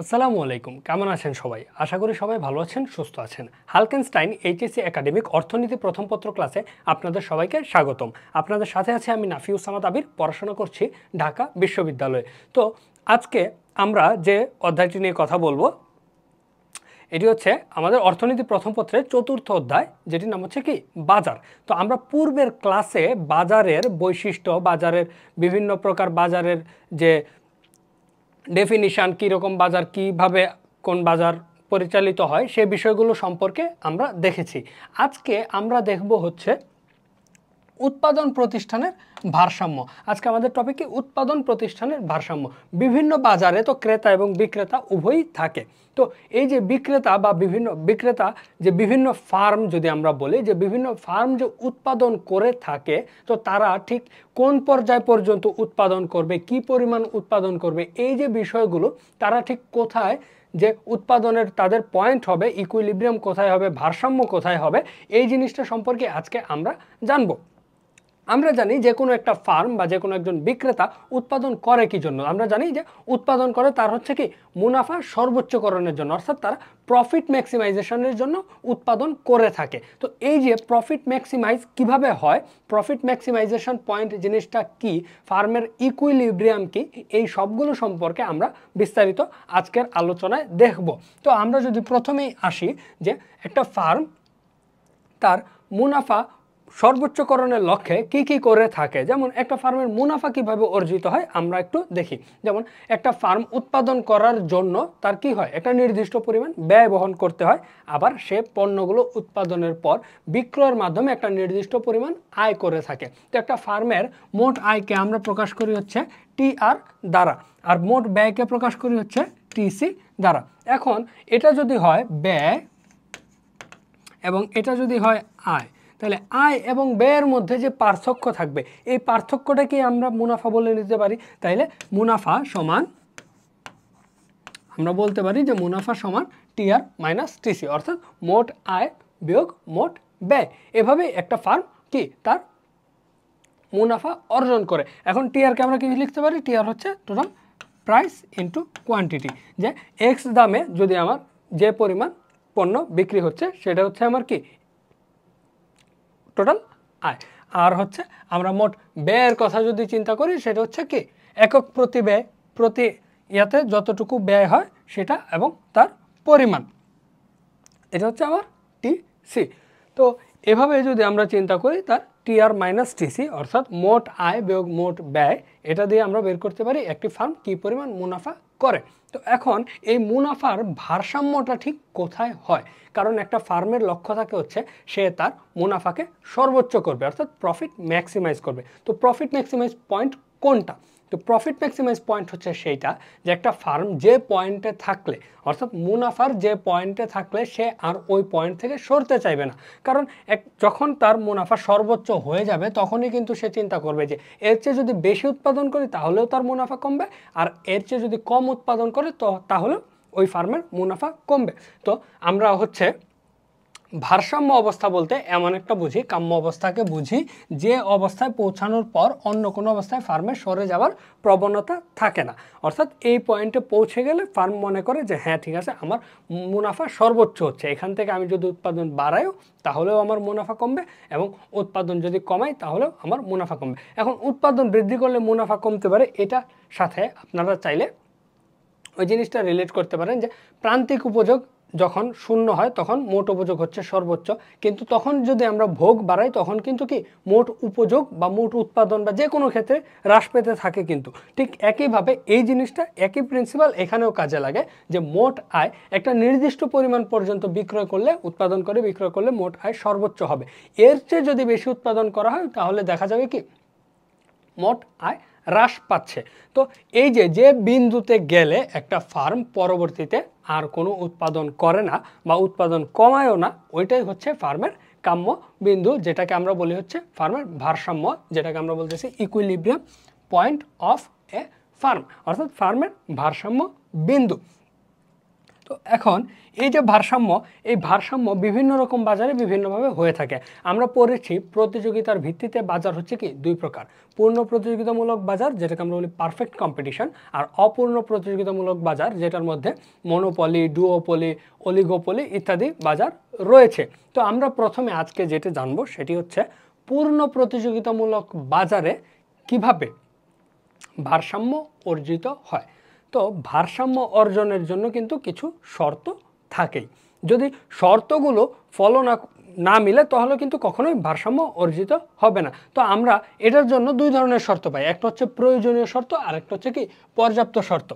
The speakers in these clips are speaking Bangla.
আসসালামু আলাইকুম, কেমন আছেন সবাই? আশা করি সবাই ভালো আছেন, সুস্থ আছেন। হালকেনস্টাইন এইচএসসি একাডেমিক অর্থনীতি প্রথম পত্র ক্লাসে আপনাদের সবাইকে স্বাগতম। আপনাদের সাথে আছে আমি নাফিউসামাদ আবির, পড়াশোনা করছি ঢাকা বিশ্ববিদ্যালয়ে। তো আজকে আমরা যে অধ্যায়টি নিয়ে কথা বলবো এটি হচ্ছে আমাদের অর্থনীতি প্রথম পত্রের চতুর্থ অধ্যায়, যেটির নাম হচ্ছে কি বাজার। তো আমরা পূর্বের ক্লাসে বাজারের বৈশিষ্ট্য, বাজারের বিভিন্ন প্রকার বাজারের যে ডেফিনিশন, কীরকম বাজার, কিভাবে কোন বাজার পরিচালিত হয় সে বিষয়গুলো সম্পর্কে আমরা দেখেছি। আজকে আমরা দেখব হচ্ছে উৎপাদন প্রতিষ্ঠানের ভারসাম্য। আজকে আমাদের টপিকে উৎপাদন প্রতিষ্ঠানের ভারসাম্য। বিভিন্ন বাজারে তো ক্রেতা এবং বিক্রেতা উভয়ই থাকে। তো এই যে বিক্রেতা বা বিভিন্ন ফার্ম, যদি আমরা বলি যে বিভিন্ন ফার্ম যে উৎপাদন করে থাকে, তো তারা ঠিক কোন পর্যায় পর্যন্ত উৎপাদন করবে, কি পরিমাণ উৎপাদন করবে, এই যে বিষয়গুলো, তারা ঠিক কোথায় যে উৎপাদনের তাদের পয়েন্ট হবে, ইকুইলিব্রিয়াম কোথায় হবে, ভারসাম্য কোথায় হবে, এই জিনিসটা সম্পর্কে আজকে আমরা জানবো। আমরা জানি যে কোনো একটা ফার্ম বা যে কোনো একজন বিক্রেতা উৎপাদন করে কি জন্য। আমরা জানি যে উৎপাদন করে তার হচ্ছে কি মুনাফা সর্বোচ্চকরণের জন্য, অর্থাৎ তারা প্রফিট ম্যাক্সিমাইজেশনের জন্য উৎপাদন করে থাকে। তো এই যে প্রফিট ম্যাক্সিমাইজ কিভাবে হয়, প্রফিট ম্যাক্সিমাইজেশন পয়েন্ট জিনিসটা কি, ফার্মের ইকুইলিব্রিয়াম কি, এই সবগুলো সম্পর্কে আমরা বিস্তারিত আজকের আলোচনায় দেখব। তো আমরা যদি প্রথমেই আসি যে একটা ফার্ম তার মুনাফা সর্বোচ্চকরণের লক্ষ্যে কি কি করে থাকে, যেমন একটা ফার্মের মুনাফা কিভাবে অর্জিত হয় আমরা একটু দেখি। যেমন একটা ফার্ম উৎপাদন করার জন্য তার কি হয়, একটা নির্দিষ্ট পরিমাণ ব্যয় বহন করতে হয়, আবার সে পণ্যগুলো উৎপাদনের পর বিক্রয়ের মাধ্যমে একটা নির্দিষ্ট পরিমাণ আয় করে থাকে। তো একটা ফার্মের মোট আয়কে আমরা প্রকাশ করি হচ্ছে টিআর দ্বারা, আর মোট ব্যয়কে প্রকাশ করি হচ্ছে টিসি দ্বারা। এখন এটা যদি হয় ব্যয় এবং এটা যদি হয় আয়, তাহলে আয় এবং ব্যয়ের মধ্যে যে পার্থক্য থাকবে, এই পার্থক্যটাকে আমরা মুনাফা বলে নিতে পারি। তাইলে মুনাফা সমান, আমরা বলতে পারি যে মুনাফা সমান টিআর মাইনাস টিসি, অর্থাৎ মোট আয় বিয়োগ মোট ব্যয়। এভাবে একটা ফার্ম কি তার মুনাফা অর্জন করে। এখন টিআরকে আমরা কি লিখতে পারি, টিআর হচ্ছে টোটাল প্রাইস ইন্টু কোয়ান্টিটি, যে এক্স দামে যদি আমার যে পরিমাণ পণ্য বিক্রি হচ্ছে সেটা হচ্ছে আমার কি টোটাল আয়। আর হচ্ছে আমরা মোট ব্যয়ের কথা যদি চিন্তা করি, সেটা হচ্ছে কি একক প্রতি ব্যয়, প্রতি ইয়াতে যতটুকু ব্যয় হয় সেটা এবং তার পরিমাণ, এটা হচ্ছে আমার টিসি। তো এভাবে যদি আমরা চিন্তা করি, তার টিআর মাইনাস টিসি অর্থাৎ মোট আয় বিয়োগ মোট ব্যয়, এটা দিয়ে আমরা বের করতে পারি একটি ফার্ম কী পরিমাণ মুনাফা করে। তো এখন এই মুনাফার ভারসাম্যটা ঠিক কোথায় হয়, কারণ একটা ফার্মের লক্ষ্য থাকে হচ্ছে সে তার মুনাফাকে সর্বোচ্চ করবে, অর্থাৎ প্রফিট ম্যাক্সিমাইজ করবে। তো প্রফিট ম্যাক্সিমাইজ পয়েন্ট কোনটা? তো প্রফিট ম্যাক্সিমাইজ পয়েন্ট হচ্ছে সেইটা যে একটা ফার্ম যে পয়েন্টে থাকলে, অর্থাৎ মুনাফার যে পয়েন্টে থাকলে সে আর ওই পয়েন্ট থেকে সরতে চাইবে না। কারণ যখন তার মুনাফা সর্বোচ্চ হয়ে যাবে তখনই কিন্তু সে চিন্তা করবে যে এর চেয়ে যদি বেশি উৎপাদন করি তাহলেও তার মুনাফা কমবে, আর এর চেয়ে যদি কম উৎপাদন করে তো তাহলেও ওই ফার্মের মুনাফা কমবে। তো আমরা হচ্ছে ভারসাম্য অবস্থা বলতে এমন একটা বুঝি, কাম্য অবস্থাকে বুঝি যে অবস্থায় পৌঁছানোর পর অন্য কোনো অবস্থায় ফার্মের সরে যাওয়ার প্রবণতা থাকে না। অর্থাৎ এই পয়েন্টে পৌঁছে গেলে ফার্ম মনে করে যে হ্যাঁ ঠিক আছে, আমার মুনাফা সর্বোচ্চ হচ্ছে, এখান থেকে আমি যদি উৎপাদন বাড়াইও তাহলেও আমার মুনাফা কমবে, এবং উৎপাদন যদি কমাই তাহলেও আমার মুনাফা কমবে। এখন উৎপাদন বৃদ্ধি করলে মুনাফা কমতে পারে, এটা সাথে আপনারা চাইলে ওই জিনিসটা রিলেট করতে পারেন যে প্রান্তিক উপযোগ যখন শূন্য হয় তখন মোট উপযোগ হচ্ছে সর্বোচ্চ, কিন্তু তখন যদি আমরা ভোগ বাড়াই তখন কিন্তু কি মোট উপযোগ বা মোট উৎপাদন বা যে কোনো ক্ষেত্রে হ্রাস পেতে থাকে। কিন্তু ঠিক একইভাবে এই জিনিসটা, একই প্রিন্সিপাল এখানেও কাজে লাগে, যে মোট আয় একটা নির্দিষ্ট পরিমাণ পর্যন্ত বিক্রয় করলে, উৎপাদন করে বিক্রয় করলে মোট আয় সর্বোচ্চ হবে। এর চেয়ে যদি বেশি উৎপাদন করা হয় তাহলে দেখা যাবে কি মোট আয় হ্রাস পাচ্ছে। তো এই যে বিন্দুতে গেলে একটা ফার্ম পরবর্তীতে আর কোনো উৎপাদন করে না বা উৎপাদন কমায়ও না, ওইটাই হচ্ছে ফার্মের কাম্য বিন্দু, যেটাকে আমরা বলি হচ্ছে ফার্মের ভারসাম্য, যেটাকে আমরা বলতেছি equilibrium point of A farm, অর্থাৎ ফার্মের ভারসাম্য বিন্দু। তো এখন এই যে ভারসাম্য, এই ভারসাম্য বিভিন্ন রকম বাজারে বিভিন্নভাবে হয়ে থাকে। আমরা পড়েছি প্রতিযোগিতার ভিত্তিতে বাজার হচ্ছে কি দুই প্রকার, পূর্ণ প্রতিযোগিতামূলক বাজার যেটাকে আমরা বলি পারফেক্ট কম্পিটিশন, আর অপূর্ণ প্রতিযোগিতামূলক বাজার যেটার মধ্যে মনোপলি, ডুওপলি, অলিগোপলি ইত্যাদি বাজার রয়েছে। তো আমরা প্রথমে আজকে যেটা জানবো সেটি হচ্ছে পূর্ণ প্রতিযোগিতামূলক বাজারে কিভাবে ভারসাম্য অর্জিত হয়। তো ভারসাম্য অর্জনের জন্য কিন্তু কিছু শর্ত থাকেই, যদি শর্তগুলো ফলো না মিলে তাহলে কিন্তু কখনোই ভারসাম্য অর্জিত হবে না। তো আমরা এটার জন্য দুই ধরনের শর্ত পাই, একটা হচ্ছে প্রয়োজনীয় শর্ত আর একটা হচ্ছে কি পর্যাপ্ত শর্ত।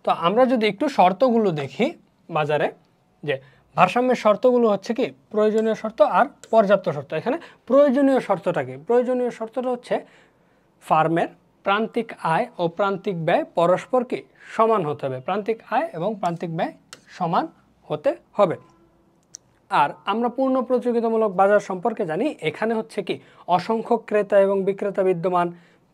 তো আমরা যদি একটু শর্তগুলো দেখি বাজারে, যে ভারসাম্যের শর্তগুলো হচ্ছে কি প্রয়োজনীয় শর্ত আর পর্যাপ্ত শর্ত। এখানে প্রয়োজনীয় শর্তটা কি? প্রয়োজনীয় শর্তটা হচ্ছে ফার্মের প্রান্তিক আয় ও প্রান্তিক ব্যয় পরস্পর কি সমান হতে হবে, প্রান্তিক আয় এবং প্রান্তিক ব্যয় সমান হতে হবে। আর আমরা পূর্ণ প্রতিযোগিতামূলক বাজার সম্পর্কে জানি, এখানে হচ্ছে কি অসংখ্য ক্রেতা এবং বিক্রেতা বিদ্যমান,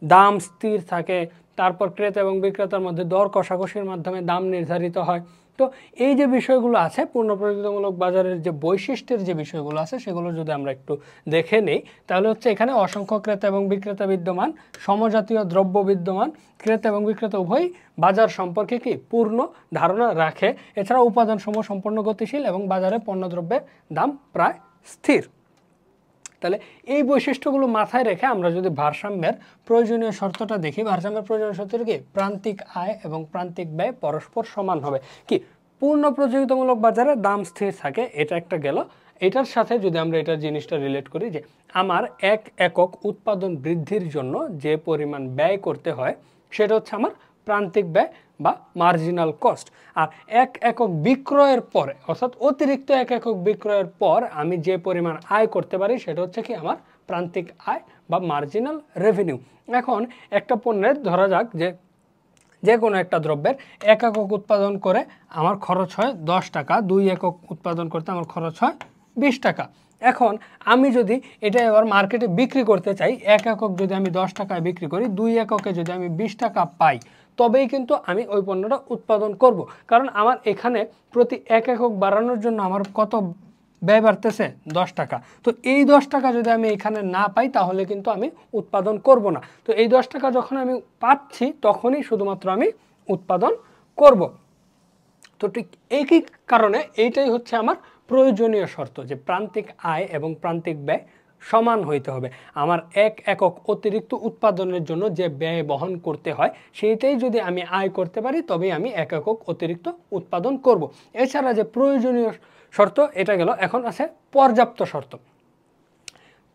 দাম স্থির থাকে, তারপর ক্রেতা এবং বিক্রেতার মধ্যে দর কষাকষির মাধ্যমে দাম নির্ধারিত হয়। তো এই যে বিষয়গুলো আছে পূর্ণ প্রতিযোগিতামূলক বাজারের যে বৈশিষ্ট্যের যে বিষয়গুলো আছে সেগুলো যদি আমরা একটু দেখে নেই, তাহলে হচ্ছে এখানে অসংখ্য ক্রেতা এবং বিক্রেতা বিদ্যমান, সমজাতীয় দ্রব্য বিদ্যমান, ক্রেতা এবং বিক্রেতা উভয়ই বাজার সম্পর্কে কি পূর্ণ ধারণা রাখে। এছাড়া উপাদানসমূহ সম্পূর্ণ গতিশীল এবং বাজারে পণ্যদ্রব্যের দাম প্রায় স্থির। তাহলে এই বৈশিষ্ট্যগুলো মাথায় রেখে আমরা যদি ভারসাম্যের প্রয়োজনীয় শর্তটা দেখি, ভারসাম্যের প্রয়োজনীয় শর্তটা কি প্রান্তিক আয় এবং প্রান্তিক ব্যয় পরস্পর সমান হবে। কি পূর্ণ প্রতিযোগিতামূলক বাজারে দাম স্থির থাকে, এটা একটা গেল। এটার সাথে যদি আমরা এটার জিনিসটা রিলেট করি, যে আমার এক একক উৎপাদন বৃদ্ধির জন্য যে পরিমাণ ব্যয় করতে হয় সেটা হচ্ছে আমার প্রান্তিক ব্যয় বা মার্জিনাল কস্ট। আর এক একক বিক্রয়ের পরে, অর্থাৎ অতিরিক্ত এক একক বিক্রয়ের পর আমি যে পরিমাণ আয় করতে পারি সেটা হচ্ছে কি আমার প্রান্তিক আয় বা মার্জিনাল রেভিনিউ। এখন একটা পণ্যের ধরা যাক যে কোনো একটা দ্রব্যের এক একক উৎপাদন করে আমার খরচ হয় 10 টাকা, 2 একক উৎপাদন করতে আমার খরচ হয় 20 টাকা। এখন আমি যদি এটা এবার মার্কেটে বিক্রি করতে চাই, এক একক যদি আমি 10 টাকায় বিক্রি করি, 2 এককে যদি আমি 20 টাকা পাই, তবেই কিন্তু আমি ওই পণ্যটা উৎপাদন করব। কারণ আমার এখানে প্রতি এক একক বাড়ানোর জন্য আমার কত ব্যয় বাড়তেছে? 10 টাকা। তো এই 10 টাকা যদি আমি এখানে না পাই তাহলে কিন্তু আমি উৎপাদন করব না। তো এই 10 টাকা যখন আমি পাচ্ছি তখনই শুধুমাত্র আমি উৎপাদন করব। তো ঠিক একই কারণে এইটাই হচ্ছে আমার প্রয়োজনীয় শর্ত, যে প্রান্তিক আয় এবং প্রান্তিক ব্যয় সমান হইতে হবে। আমার এক একক অতিরিক্ত উৎপাদনের জন্য যে ব্যয় বহন করতে হয় সেইটাই যদি আমি আয় করতে পারি তবেই আমি এক একক অতিরিক্ত উৎপাদন করব। এছাড়া যে প্রয়োজনীয় শর্ত এটা গেল, এখন আছে পর্যাপ্ত শর্ত।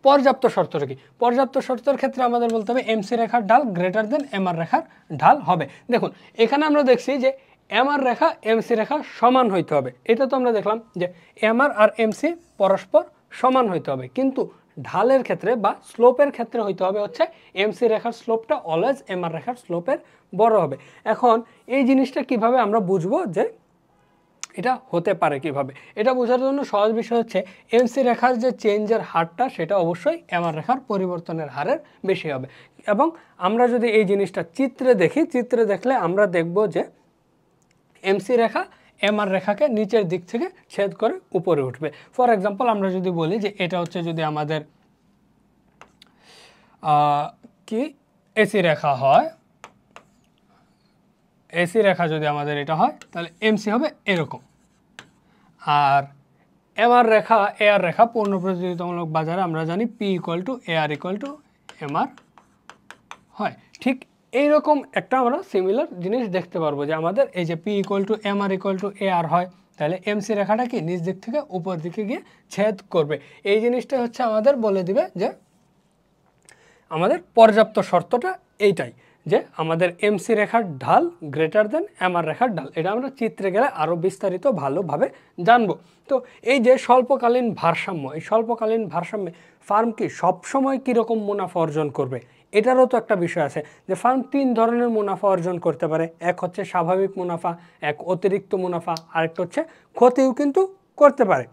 পর্যাপ্ত শর্তটা কি? পর্যাপ্ত শর্তের ক্ষেত্রে আমাদের বলতে হবে এমসি রেখার ঢাল গ্রেটার দেন এমআর রেখার ঢাল হবে। দেখুন এখানে আমরা দেখছি যে এমআর রেখা এমসি রেখা সমান হইতে হবে, এটা তো আমরা দেখলাম যে এমআর আর এমসি পরস্পর সমান হইতে হবে, কিন্তু ঢালের ক্ষেত্রে বা স্লোপের ক্ষেত্রে হইতে হবে হচ্ছে এমসি রেখার স্লোপটা অলওয়েজ এমআর রেখার স্লোপের বড় হবে। এখন এই জিনিসটা কিভাবে আমরা বুঝবো যে এটা হতে পারে কিভাবে? এটা বোঝার জন্য সহজ বিষয় হচ্ছে এমসি রেখার যে চেঞ্জের হারটা সেটা অবশ্যই এমআর রেখার পরিবর্তনের হারের বেশি হবে। এবং আমরা যদি এই জিনিসটা চিত্রে দেখি, চিত্রে দেখলে আমরা দেখব যে এমসি রেখা এমআর রেখাকে নিচের দিক থেকে ছেদ করে উপরে উঠবে। ফর এক্সাম্পল আমরা যদি বলি যে এটা হচ্ছে যদি আমাদের কি এসি রেখা হয়, এসি রেখা যদি আমাদের এটা হয় তাহলে এমসি হবে এরকম, আর এমআর রেখা এআর রেখা পূর্ণ প্রতিযোগিতামূলক বাজারে আমরা জানি P equal to AR equal to MR হয়। ঠিক এইরকম একটা আমরা সিমিলার জিনিস দেখতে পারবো যে আমাদের এই যে P equal to MR equal two AR হয়, তাহলে এমসি রেখাটা কি নিচ দিক থেকে উপর দিকে গিয়ে ছেদ করবে। এই জিনিসটা হচ্ছে আমাদের বলে দিবে যে আমাদের পর্যাপ্ত শর্তটা এইটাই, যে আমাদের এমসি রেখার ঢাল গ্রেটার দেন এমআর রেখার ঢাল। এটা আমরা চিত্রে গেলে আরও বিস্তারিত ভালোভাবে জানবো। তো এই যে স্বল্পকালীন ভারসাম্য, এই স্বল্পকালীন ভারসাম্যে ফার্ম কি সবসময় কীরকম মুনাফা অর্জন করবে এটারও তো একটা বিষয় আছে, যে ফার্ম 3 ধরনের মুনাফা অর্জন করতে পারে। এক হচ্ছে স্বাভাবিক মুনাফা, এক অতিরিক্ত মুনাফা, আরেকটা হচ্ছে ক্ষতিও কিন্তু করতে পারে।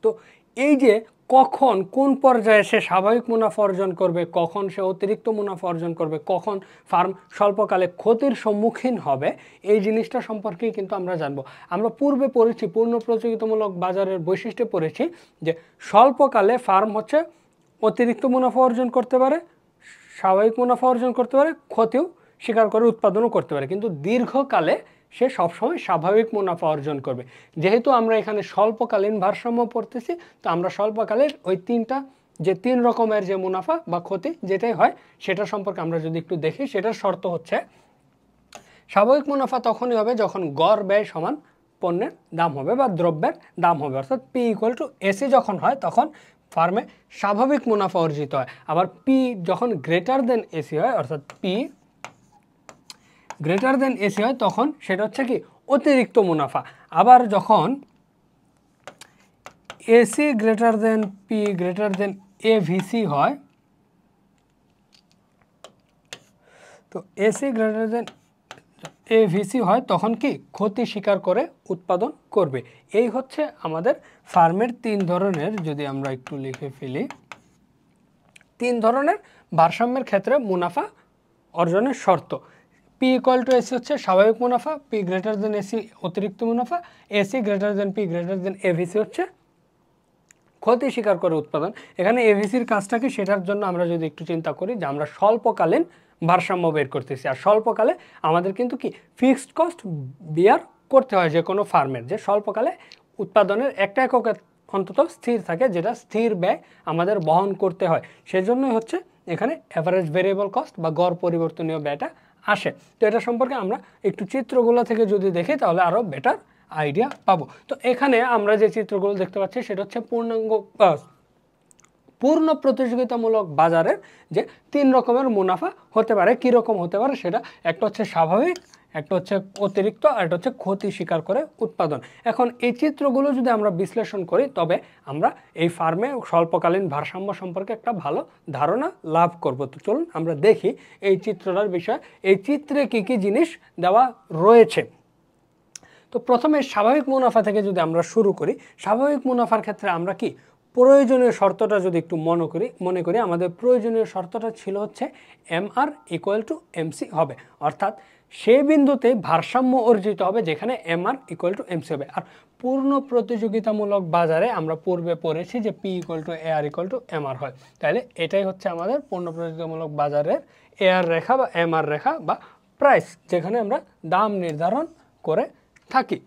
তো এই যে কখন কোন পর্যায়ে সে স্বাভাবিক মুনাফা অর্জন করবে, কখন সে অতিরিক্ত মুনাফা অর্জন করবে, কখন ফার্ম স্বল্পকালে ক্ষতির সম্মুখীন হবে, এই জিনিসটা সম্পর্কেই কিন্তু আমরা জানবো। আমরা পূর্বে পড়েছি, পূর্ণ প্রতিযোগিতামূলক বাজারের বৈশিষ্ট্যে পড়েছি যে স্বল্পকালে ফার্ম হচ্ছে অতিরিক্ত মুনাফা অর্জন করতে পারে, স্বাভাবিক মুনাফা অর্জন করতে পারে, ক্ষতিও স্বীকার করে উৎপাদনও করতে পারে, কিন্তু দীর্ঘকালে সে সবসময় স্বাভাবিক মুনাফা অর্জন করবে। যেহেতু আমরা এখানে স্বল্পকালীন ভারসাম্য পড়তেছি, তো আমরা স্বল্পকালের ওই তিন রকমের যে মুনাফা বা ক্ষতি যেটাই হয় সেটা সম্পর্কে আমরা যদি একটু দেখি, সেটার শর্ত হচ্ছে স্বাভাবিক মুনাফা তখনই হবে যখন গড় ব্যয় সমান পণ্যের দাম হবে বা দ্রব্যের দাম হবে, অর্থাৎ পি ইকুয়াল টু এসি যখন হয় তখন ফার্মে স্বাভাবিক মুনাফা অর্জিত হয়। আবার পি যখন গ্রেটার দেন এসি হয়, অর্থাৎ পি গ্রেটার দেন এসি হয়, তখন সেটা হচ্ছে কি অতিরিক্ত মুনাফা। আবার যখন AC greater than P greater than ABC হয়, তো এসি গ্রেটার দেন এভিসি হয় তখন কি ক্ষতি স্বীকার করে উৎপাদন করবে। এই হচ্ছে আমাদের ফার্মের তিন ধরনের, যদি আমরা একটু লিখে ফেলি, তিন ধরনের ভারসাম্যের ক্ষেত্রে মুনাফা অর্জনের শর্ত। পি ইকুয়াল টু এসি হচ্ছে স্বাভাবিক মুনাফা, পি গ্রেটার দেন এসি অতিরিক্ত মুনাফা, AC greater than P greater than ABC হচ্ছে ক্ষতি স্বীকার করে উৎপাদন। এখানে এভিসির কাজটা কি, সেটার জন্য আমরা যদি একটু চিন্তা করি যে আমরা স্বল্পকালীন ভারসাম্য বের করতেছি, আর স্বল্পকালে আমাদের কিন্তু কি ফিক্সড কস্ট বিয়ার করতে হয় যে কোনো ফার্মের, যে স্বল্পকালে উৎপাদনের একটা একক অন্তত স্থির থাকে, যেটা স্থির ব্যয় আমাদের বহন করতে হয়। সেজন্যই হচ্ছে এখানে অ্যাভারেজ ভেরিয়েবল কস্ট বা গড় পরিবর্তনীয় ব্যয়টা আসে। তো এটা সম্পর্কে আমরা একটু চিত্রগুলো থেকে যদি দেখি তাহলে আরও বেটার আইডিয়া পাবো। তো এখানে আমরা যে চিত্রগুলো দেখতে পাচ্ছি সেটা হচ্ছে পূর্ণ প্রতিযোগিতামূলক বাজারের যে তিন রকমের মুনাফা হতে পারে। কীরকম হতে পারে সেটা, একটা হচ্ছে স্বাভাবিক, একটা হচ্ছে অতিরিক্ত, আর একটা হচ্ছে ক্ষতি স্বীকার করে উৎপাদন। এখন এই চিত্রগুলো যদি আমরা বিশ্লেষণ করি তবে আমরা এই ফার্মে স্বল্পকালীন ভারসাম্য সম্পর্কে একটা ভালো ধারণা লাভ করব। তো চলুন আমরা দেখি এই চিত্রটার বিষয়, এই চিত্রে কী কী জিনিস দেওয়া রয়েছে। তো প্রথমে স্বাভাবিক মুনাফা থেকে যদি আমরা শুরু করি, স্বাভাবিক মুনাফার ক্ষেত্রে আমরা কি প্রয়োজনীয় শর্তটা যদি একটু মনে করি, আমাদের প্রয়োজনীয় শর্তটা ছিল হচ্ছে এমআর ইকুয়াল টু এমসি হবে, অর্থাৎ সেই বিন্দুতে ভারসাম্য অর্জিত হবে যেখানে এমআর ইকুয়াল টু এমসি হবে। আর পূর্ণ প্রতিযোগিতামূলক বাজারে আমরা পূর্বে পড়েছি যে P equal to AR equal to MR হয়, তাহলে এটাই হচ্ছে আমাদের পূর্ণ প্রতিযোগিতামূলক বাজারের এআর রেখা বা এমআর রেখা বা প্রাইস, যেখানে আমরা দাম নির্ধারণ করে থাকি।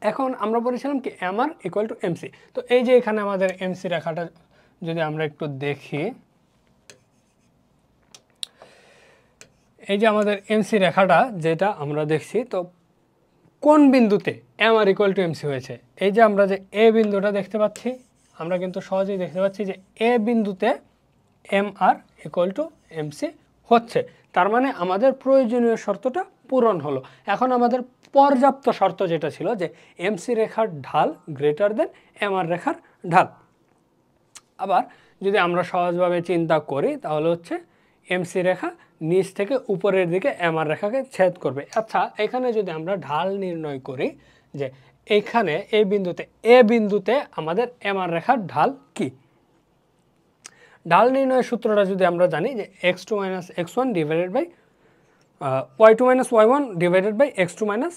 এখন আমরা বলেছিলাম কি এমআর ইকুয়াল টু এমসি। তো এই যে এখানে আমাদের এমসি রেখাটা যদি আমরা একটু দেখি, এই যে আমাদের এমসি রেখাটা যেটা আমরা দেখছি, তো কোন বিন্দুতে এমআর ইকুয়াল টু এমসি হয়েছে, এই যে আমরা যে এ বিন্দুটা দেখতে পাচ্ছি, আমরা কিন্তু সহজেই দেখতে পাচ্ছি যে এ বিন্দুতে এমআর ইকুয়াল টু এমসি হচ্ছে। তার মানে আমাদের প্রয়োজনীয় শর্তটা পূরণ হলো। এখন আমাদের পর্যাপ্ত শর্ত যেটা ছিল যে এমসি রেখার ঢাল গ্রেটার দেন এমআর রেখার ঢাল। আবার যদি আমরা সহজভাবে চিন্তা করি তাহলে হচ্ছে এমসি রেখা নিচ থেকে উপরের দিকে এমআর রেখাকে ছেদ করবে। আচ্ছা, এখানে যদি আমরা ঢাল নির্ণয় করি যে এইখানে এই বিন্দুতে এ বিন্দুতে আমাদের এমআর রেখার ঢাল কি, ঢাল নির্ণয়ের সূত্রটা যদি আমরা জানি যে x2 minus x1 divided by y2 minus y1 divided by x2 minus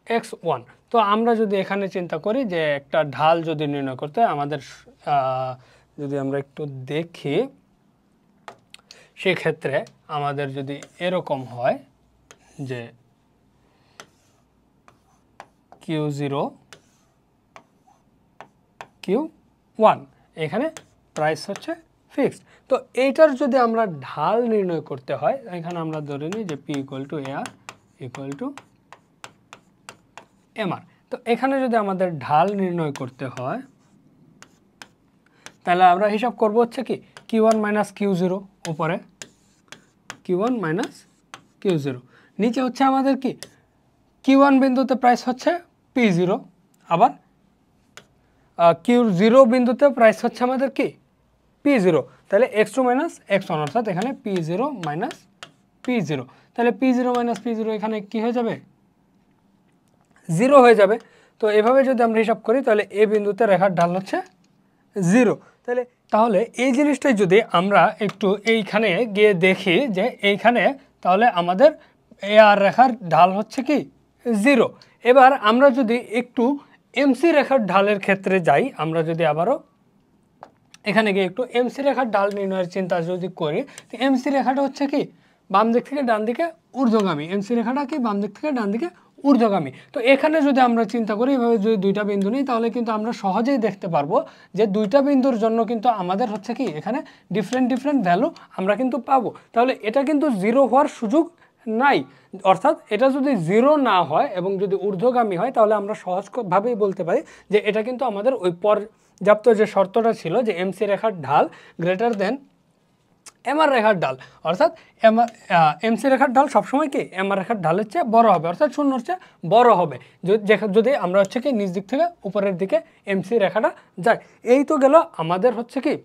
x1। তো আমরা যদি এখানে চিন্তা করি যে একটা ঢাল যদি নির্ণয় করতে আমাদের, যদি আমরা একটু দেখি সেক্ষেত্রে আমাদের যদি এরকম হয় যে Q0 Q1, এখানে প্রাইস হচ্ছে ফিক্সড। তো এইটার যদি আমরা ঢাল নির্ণয় করতে হয়, এখানে আমরা ধরে নিই যে P equal to AR equal to MR. তো এখানে যদি আমাদের ঢাল নির্ণয় করতে হয় তাহলে আমরা হিসাব করব হচ্ছে কি Q1 মাইনাস Q0, উপরে Q1 মাইনাস Q0, নিচে হচ্ছে আমাদের কি Q1 বিন্দুতে প্রাইস হচ্ছে P0, আবার Q0 বিন্দুতে প্রাইস হচ্ছে আমাদের কি P0। তাহলে x2 মাইনাস x1, অর্থাৎ এখানে P0 মাইনাস P0। তাহলে P0 মাইনাস P0 এখানে কি হয়ে যাবে, 0 হয়ে যাবে। তো এভাবে যদি আমরা হিসাব করি তাহলে এ বিন্দুতে রেখার ঢাল হচ্ছে জিরো। তাহলে এই জিনিসটাই যদি আমরা একটু এইখানে গিয়ে দেখি যে এইখানে তাহলে আমাদের AR রেখার ঢাল হচ্ছে কি জিরো। এবার আমরা যদি একটু MC রেখার ঢালের ক্ষেত্রে যাই, আমরা যদি আবারও এখানে গিয়ে একটু MC রেখার ঢাল নির্ণয়ের চিন্তা যদি করি, তো MC রেখাটা হচ্ছে কি বাম দিক থেকে ডান দিকে ঊর্ধ্বগামী। MC রেখাটা কি বাম দিক থেকে ডান দিকে ঊর্ধ্বগামী। তো এখানে যদি আমরা চিন্তা করি এভাবে যদি দুইটা বিন্দু নিই, তাহলে কিন্তু আমরা সহজেই দেখতে পারবো যে দুইটা বিন্দুর জন্য কিন্তু আমাদের হচ্ছে কি এখানে ডিফারেন্ট ভ্যালু আমরা কিন্তু পাবো। তাহলে এটা কিন্তু জিরো হওয়ার সুযোগ নাই। অর্থাৎ এটা যদি জিরো না হয় এবং যদি ঊর্ধ্বগামী হয়, তাহলে আমরা সহজভাবেই বলতে পারি যে এটা কিন্তু আমাদের ওই পর্যাপ্ত যে শর্তটা ছিল যে MC রেখার ঢাল গ্রেটার দেন MR রেখার ঢাল, অর্থাৎ MC রেখার ঢাল সবসময় কি MR রেখার ঢালের চেয়ে বড় হবে, অর্থাৎ শূন্যর চেয়ে বড় হবে যদি আমরা হচ্ছে কি নিচ দিক থেকে উপরের দিকে MC রেখাটা যায়। এই তো গেল আমাদের হচ্ছে কি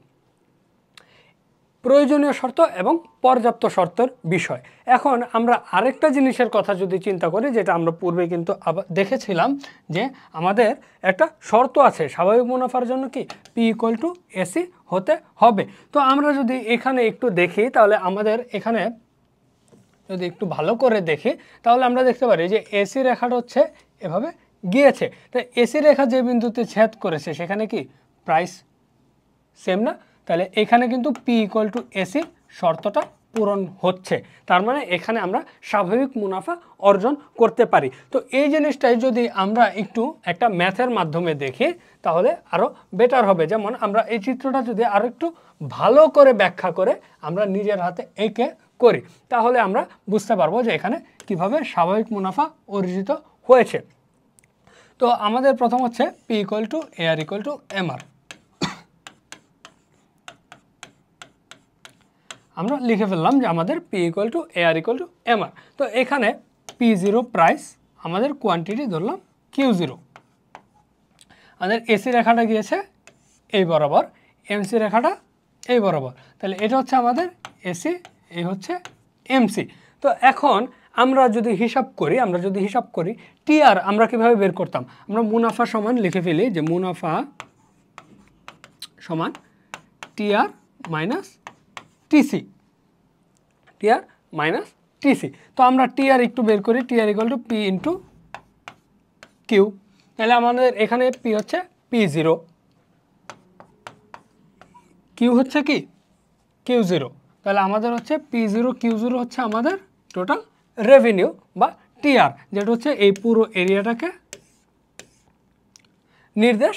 প্রয়োজনীয় শর্ত এবং পর্যাপ্ত শর্তের বিষয়। এখন আমরা আরেকটা জিনিসের কথা যদি চিন্তা করি, যেটা আমরা পূর্বে কিন্তু দেখেছিলাম যে আমাদের একটা শর্ত আছে স্বাভাবিক মুনাফার জন্য কি P = AC হতে হবে। তো আমরা যদি এখানে একটু দেখি, তাহলে আমাদের এখানে যদি একটু ভালো করে দেখি, তাহলে আমরা দেখতে পারি যে AC রেখাটা হচ্ছে এভাবে গিয়েছে। তো AC রেখা যে বিন্দুতে ছেদ করেছে সেখানে কি প্রাইস সেম না? তাহলে এখানে কিন্তু P = AC শর্তটা পূরণ হচ্ছে। তার মানে এখানে আমরা স্বাভাবিক মুনাফা অর্জন করতে পারি। তো এই জিনিসটাই যদি আমরা একটু একটা ম্যাথের মাধ্যমে দেখি, তাহলে আরও বেটার হবে। যেমন আমরা এই চিত্রটা যদি আরও একটু ভালো করে ব্যাখ্যা করে আমরা নিজের হাতে এঁকে করি, তাহলে আমরা বুঝতে পারবো যে এখানে কিভাবে স্বাভাবিক মুনাফা অর্জিত হয়েছে। তো আমাদের প্রথম হচ্ছে P = AR = MR। আমরা লিখে ফেললাম যে আমাদের P = AR = MR। তো এখানে P0 প্রাইস, আমাদের কোয়ান্টিটি ধরলাম Q0, আমাদের AC রেখাটা গিয়েছে এই বরাবর, MC রেখাটা এই বরাবর, তাহলে এটা হচ্ছে আমাদের AC, এই হচ্ছে MC। তো এখন আমরা যদি হিসাব করি TR আমরা কিভাবে বের করতাম, আমরা মুনাফা সমান লিখে ফেলি যে মুনাফা সমান TR - TC, TR - TC। তো আমরা TR একটু বের করি, TR = P × Q। তাহলে আমাদের এখানে P হচ্ছে P0, Q হচ্ছে কি Q0। তাহলে আমাদের হচ্ছে P0 Q0 হচ্ছে আমাদের টোটাল রেভিনিউ বা TR, যেটা হচ্ছে এই পুরো এরিয়াটাকে নির্দেশ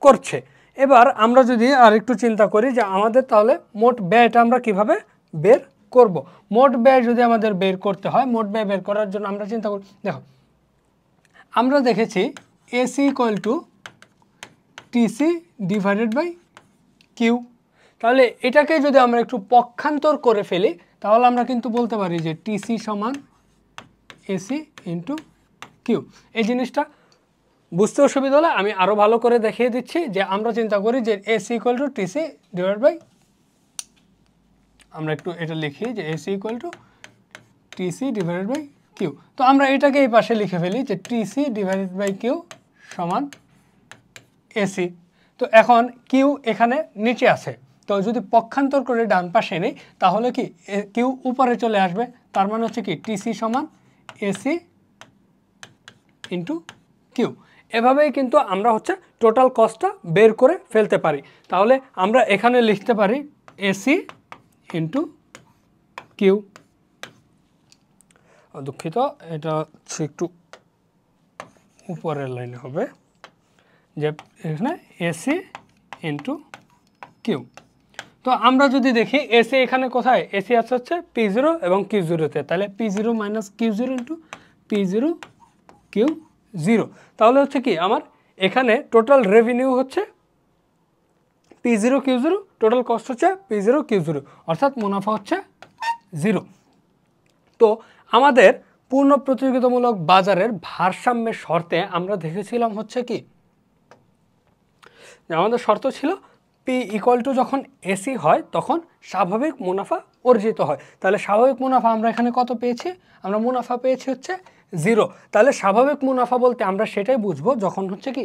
করছে। এবার আমরা যদি আর একটু চিন্তা করি যে আমাদের তাহলে মোট ব্যয়টা আমরা কিভাবে বের করব। মোট ব্যয় যদি আমাদের বের করতে হয়, মোট ব্যয় বের করার জন্য আমরা চিন্তা করি, দেখো আমরা দেখেছি AC = TC / Q। তাহলে এটাকে যদি আমরা একটু পক্ষান্তর করে ফেলি, তাহলে আমরা কিন্তু বলতে পারি যে TC = AC × Q। এই জিনিসটা বুঝতে অসুবিধা হলে আমি আরও ভালো করে দেখিয়ে দিচ্ছি যে আমরা চিন্তা করি যে AC = TC / আমরা একটু এটা লিখি যে AC = TC / Q। তো আমরা এটাকে এই পাশে লিখে ফেলি যে TC / Q = AC। তো এখন Q এখানে নিচে আছে, তো যদি পক্ষান্তর করে ডান পাশে নেই, তাহলে কি Q উপরে চলে আসবে। তার মানে হচ্ছে কি TC = AC × Q। এভাবেই কিন্তু আমরা হচ্ছে টোটাল কস্টটা বের করে ফেলতে পারি। তাহলে আমরা এখানে লিখতে পারি AC × Q। দুঃখিত, এটা হচ্ছে একটু উপরের লাইনে হবে, যে এখানে AC × Q। তো আমরা যদি দেখি AC এখানে কোথায়, AC আছে হচ্ছে P0 এবং Q0-তে, তাহলে P0 - Q0 × P0 Q0। তাহলে হচ্ছে কি আমার এখানে টোটাল রেভিনিউ হচ্ছে P0 Q0, টোটাল কস্ট হচ্ছে P0 Q0, অর্থাৎ মুনাফা হচ্ছে 0। তো আমাদের পূর্ণ প্রতিযোগিতামূলক বাজারের ভারসাম্যের শর্তে আমরা দেখেছিলাম হচ্ছে কি আমাদের শর্ত ছিল P = যখন AC হয় তখন স্বাভাবিক মুনাফা অর্জিত হয়। তাহলে স্বাভাবিক মুনাফা আমরা এখানে কত পেয়েছি, আমরা মুনাফা পেয়েছি হচ্ছে 0। তাহলে স্বাভাবিক মুনাফা বলতে আমরা সেটাই বুঝবো যখন হচ্ছে কি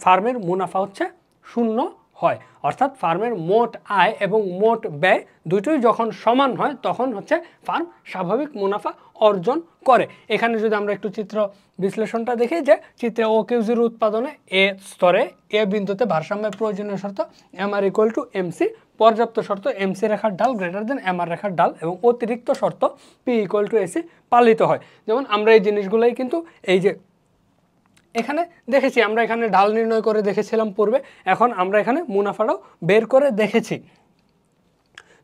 ফার্মের মুনাফা হচ্ছে 0 হয়, অর্থাৎ ফার্মের মোট আয় এবং মোট ব্যয় দুটোই যখন সমান হয় তখন হচ্ছে ফার্ম স্বাভাবিক মুনাফা অর্জন করে। এখানে যদি আমরা একটু চিত্র বিশ্লেষণটা দেখি, যে চিত্রে OQ0 উৎপাদনে এ স্তরে এ বিন্দুতে ভারসাম্যের প্রয়োজনীয় শর্ত MR = MC, পর্যাপ্ত শর্ত MC রেখার ঢাল গ্রেটার দেন MR রেখার ঢাল এবং অতিরিক্ত শর্ত P = AC পালিত হয়। যেমন আমরা এই জিনিসগুলোই কিন্তু এই যে এখানে দেখেছি, আমরা এখানে ঢাল নির্ণয় করে দেখেছিলাম পূর্বে, এখন আমরা এখানে মুনাফাটাও বের করে দেখেছি।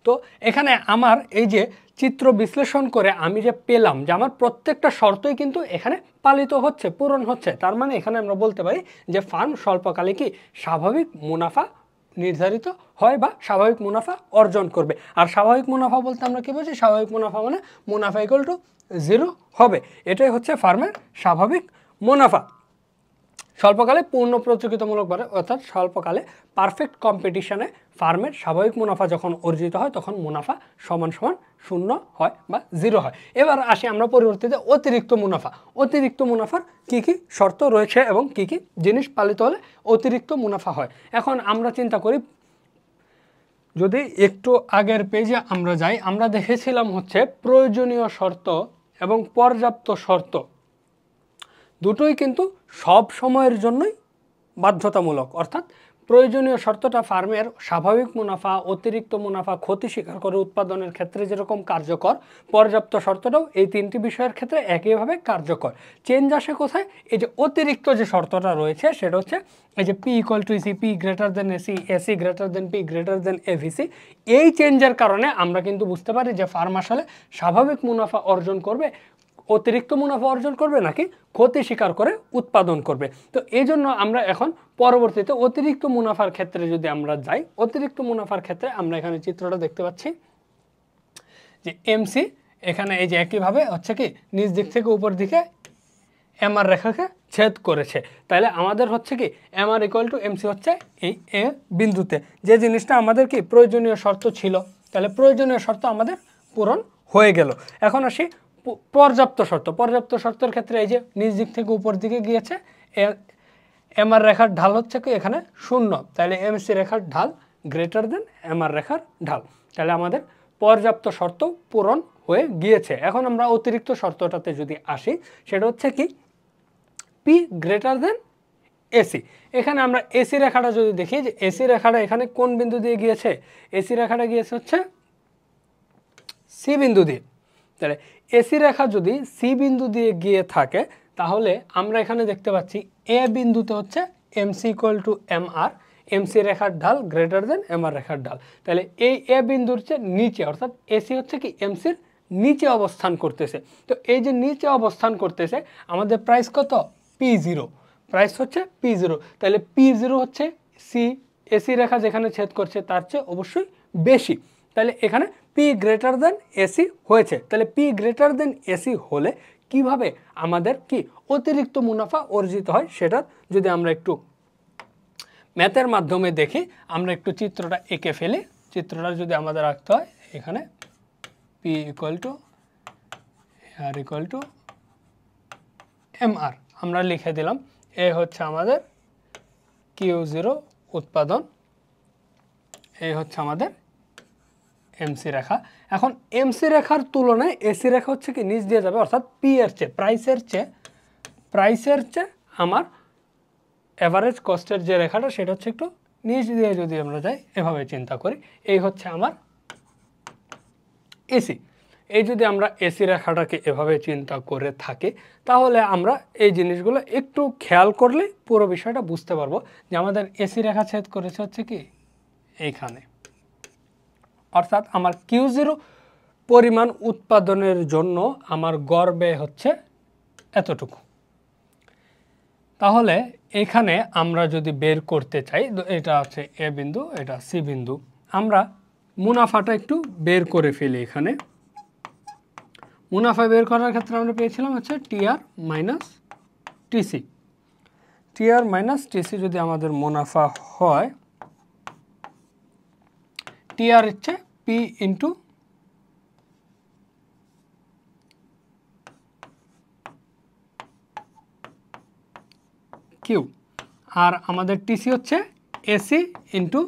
তো এখানে আমার এই যে চিত্র বিশ্লেষণ করে আমি যে পেলাম যে আমার প্রত্যেকটা শর্তই কিন্তু এখানে পালিত হচ্ছে, পূরণ হচ্ছে। তার মানে এখানে আমরা বলতে পারি যে ফার্ম স্বল্পকালে কি স্বাভাবিক মুনাফা নির্ধারিত হয় বা স্বাভাবিক মুনাফা অর্জন করবে। আর স্বাভাবিক মুনাফা বলতে আমরা কি বুঝি? স্বাভাবিক মুনাফা মানে মুনাফা = 0 হবে, এটাই হচ্ছে ফার্মের স্বাভাবিক মুনাফা। স্বল্পকালে পূর্ণ প্রতিযোগিতামূলকভাবে অর্থাৎ স্বল্পকালে পারফেক্ট কম্পিটিশনে ফার্মের স্বাভাবিক মুনাফা যখন অর্জিত হয় তখন মুনাফা সমান সমান 0 হয় বা 0 হয়। এবার আসি আমরা পরবর্তীতে অতিরিক্ত মুনাফা। অতিরিক্ত মুনাফার কি কি শর্ত রয়েছে এবং কি কি জিনিস পালিত হলে অতিরিক্ত মুনাফা হয়। এখন আমরা চিন্তা করি, যদি একটু আগের পেজে আমরা যাই, আমরা দেখেছিলাম হচ্ছে প্রয়োজনীয় শর্ত এবং পর্যাপ্ত শর্ত দুটোই কিন্তু সব সময়ের জন্যই বাধ্যতামূলক। অর্থাৎ প্রয়োজনীয় শর্তটা ফার্মের স্বাভাবিক মুনাফা, অতিরিক্ত মুনাফা, ক্ষতি স্বীকার করে উৎপাদনের ক্ষেত্রে যেরকম কার্যকর, পর্যাপ্ত শর্তটাও এই তিনটি বিষয়ের ক্ষেত্রে একইভাবে কার্যকর। চেঞ্জ আসে কোথায়? এই যে অতিরিক্ত যে শর্তটা রয়েছে সেটা হচ্ছে এই যে P = AC, P > AC, AC > P > AVC। এই চেঞ্জের কারণে আমরা কিন্তু বুঝতে পারি যে ফার্ম আসলে স্বাভাবিক মুনাফা অর্জন করবে, অতিরিক্ত মুনাফা অর্জন করবে নাকি ক্ষতি স্বীকার করে উৎপাদন করবে। তো এই জন্য আমরা এখন পরবর্তীতে অতিরিক্ত মুনাফার ক্ষেত্রে যদি আমরা যাই, অতিরিক্ত মুনাফার ক্ষেত্রে আমরা এখানে চিত্রটা দেখতে পাচ্ছি যে MC এখানে এই যে একইভাবে হচ্ছে কি নিচ দিক থেকে উপর দিকে MR রেখাকে ছেদ করেছে। তাহলে আমাদের হচ্ছে কি MR = MC হচ্ছে এই এ বিন্দুতে, যে জিনিসটা আমাদের কি প্রয়োজনীয় শর্ত ছিল, তাহলে প্রয়োজনীয় শর্ত আমাদের পূরণ হয়ে গেল। এখন আসি পর্যাপ্ত শর্ত। পর্যাপ্ত শর্তের ক্ষেত্রে এই যে নিচ দিক থেকে উপর দিকে গিয়েছে, MR রেখার ঢাল হচ্ছে কি এখানে 0, তাহলে MC রেখার ঢাল গ্রেটার দেন MR রেখার ঢাল, তাহলে আমাদের পর্যাপ্ত শর্ত পূরণ হয়ে গিয়েছে। এখন আমরা অতিরিক্ত শর্তটাতে যদি আসি, সেটা হচ্ছে কি P > AC। এখানে আমরা AC রেখাটা যদি দেখি, যে AC রেখাটা এখানে কোন বিন্দু দিয়ে গিয়েছে? AC রেখাটা গিয়েছে হচ্ছে C বিন্দু দিয়ে। তাহলে AC রেখা যদি C বিন্দু দিয়ে গিয়ে থাকে তাহলে আমরা এখানে দেখতে পাচ্ছি A বিন্দুতে হচ্ছে MC = MR, MC রেখার ঢাল গ্রেটার দেন MR রেখার ঢাল। তাহলে এই A বিন্দুর চেয়ে নিচে, অর্থাৎ AC হচ্ছে কি MCর নিচে অবস্থান করতেছে। তো এই যে নিচে অবস্থান করতেছে, আমাদের প্রাইস কত? P0, প্রাইস হচ্ছে P0। তাহলে P0 হচ্ছে AC রেখা যেখানে ছেদ করছে তার চেয়ে অবশ্যই বেশি। তাহলে এখানে P > AC হয়েছে। তাহলে P > AC হলে কিভাবে আমাদের কি অতিরিক্ত মুনাফা অর্জিত হয় সেটা যদি আমরা একটু ম্যাথের মাধ্যমে দেখি, আমরা একটু চিত্রটা এঁকে ফেলি। চিত্রটা যদি আমাদের রাখতে হয়, এখানে P = MR আমরা লিখে দিলাম। এ হচ্ছে আমাদের Q0 উৎপাদন, এই হচ্ছে আমাদের MC রেখা। এখন MC রেখার তুলনায় AC রেখা হচ্ছে কি নিচ দিয়ে যাবে, অর্থাৎ P এর চেয়ে, প্রাইসের চেয়ে আমার এভারেজ কস্টের যে রেখাটা সেটা হচ্ছে একটু নিচ দিয়ে যদি আমরা যাই, এভাবে চিন্তা করি, এই হচ্ছে আমার AC। এই যদি আমরা AC রেখাটাকে এভাবে চিন্তা করে থাকি তাহলে আমরা এই জিনিসগুলো একটু খেয়াল করলে পুরো বিষয়টা বুঝতে পারবো যে আমাদের AC রেখা ছেদ করেছে হচ্ছে কি এইখানে, অর্থাৎ আমার Q0 পরিমাণ উৎপাদনের জন্য আমার গড় ব্যয় হচ্ছে এতটুকু। তাহলে এখানে আমরা যদি বের করতে চাই, এটা হচ্ছে A বিন্দু, এটা C বিন্দু, আমরা মুনাফাটা একটু বের করে ফেলি। এখানে মুনাফা বের করার ক্ষেত্রে আমরা পেয়েছিলাম হচ্ছে TR - TC। TR - TC যদি আমাদের মুনাফা হয়, TR হচ্ছে P × Q, আর আমাদের TC হচ্ছে এসি ইন্টু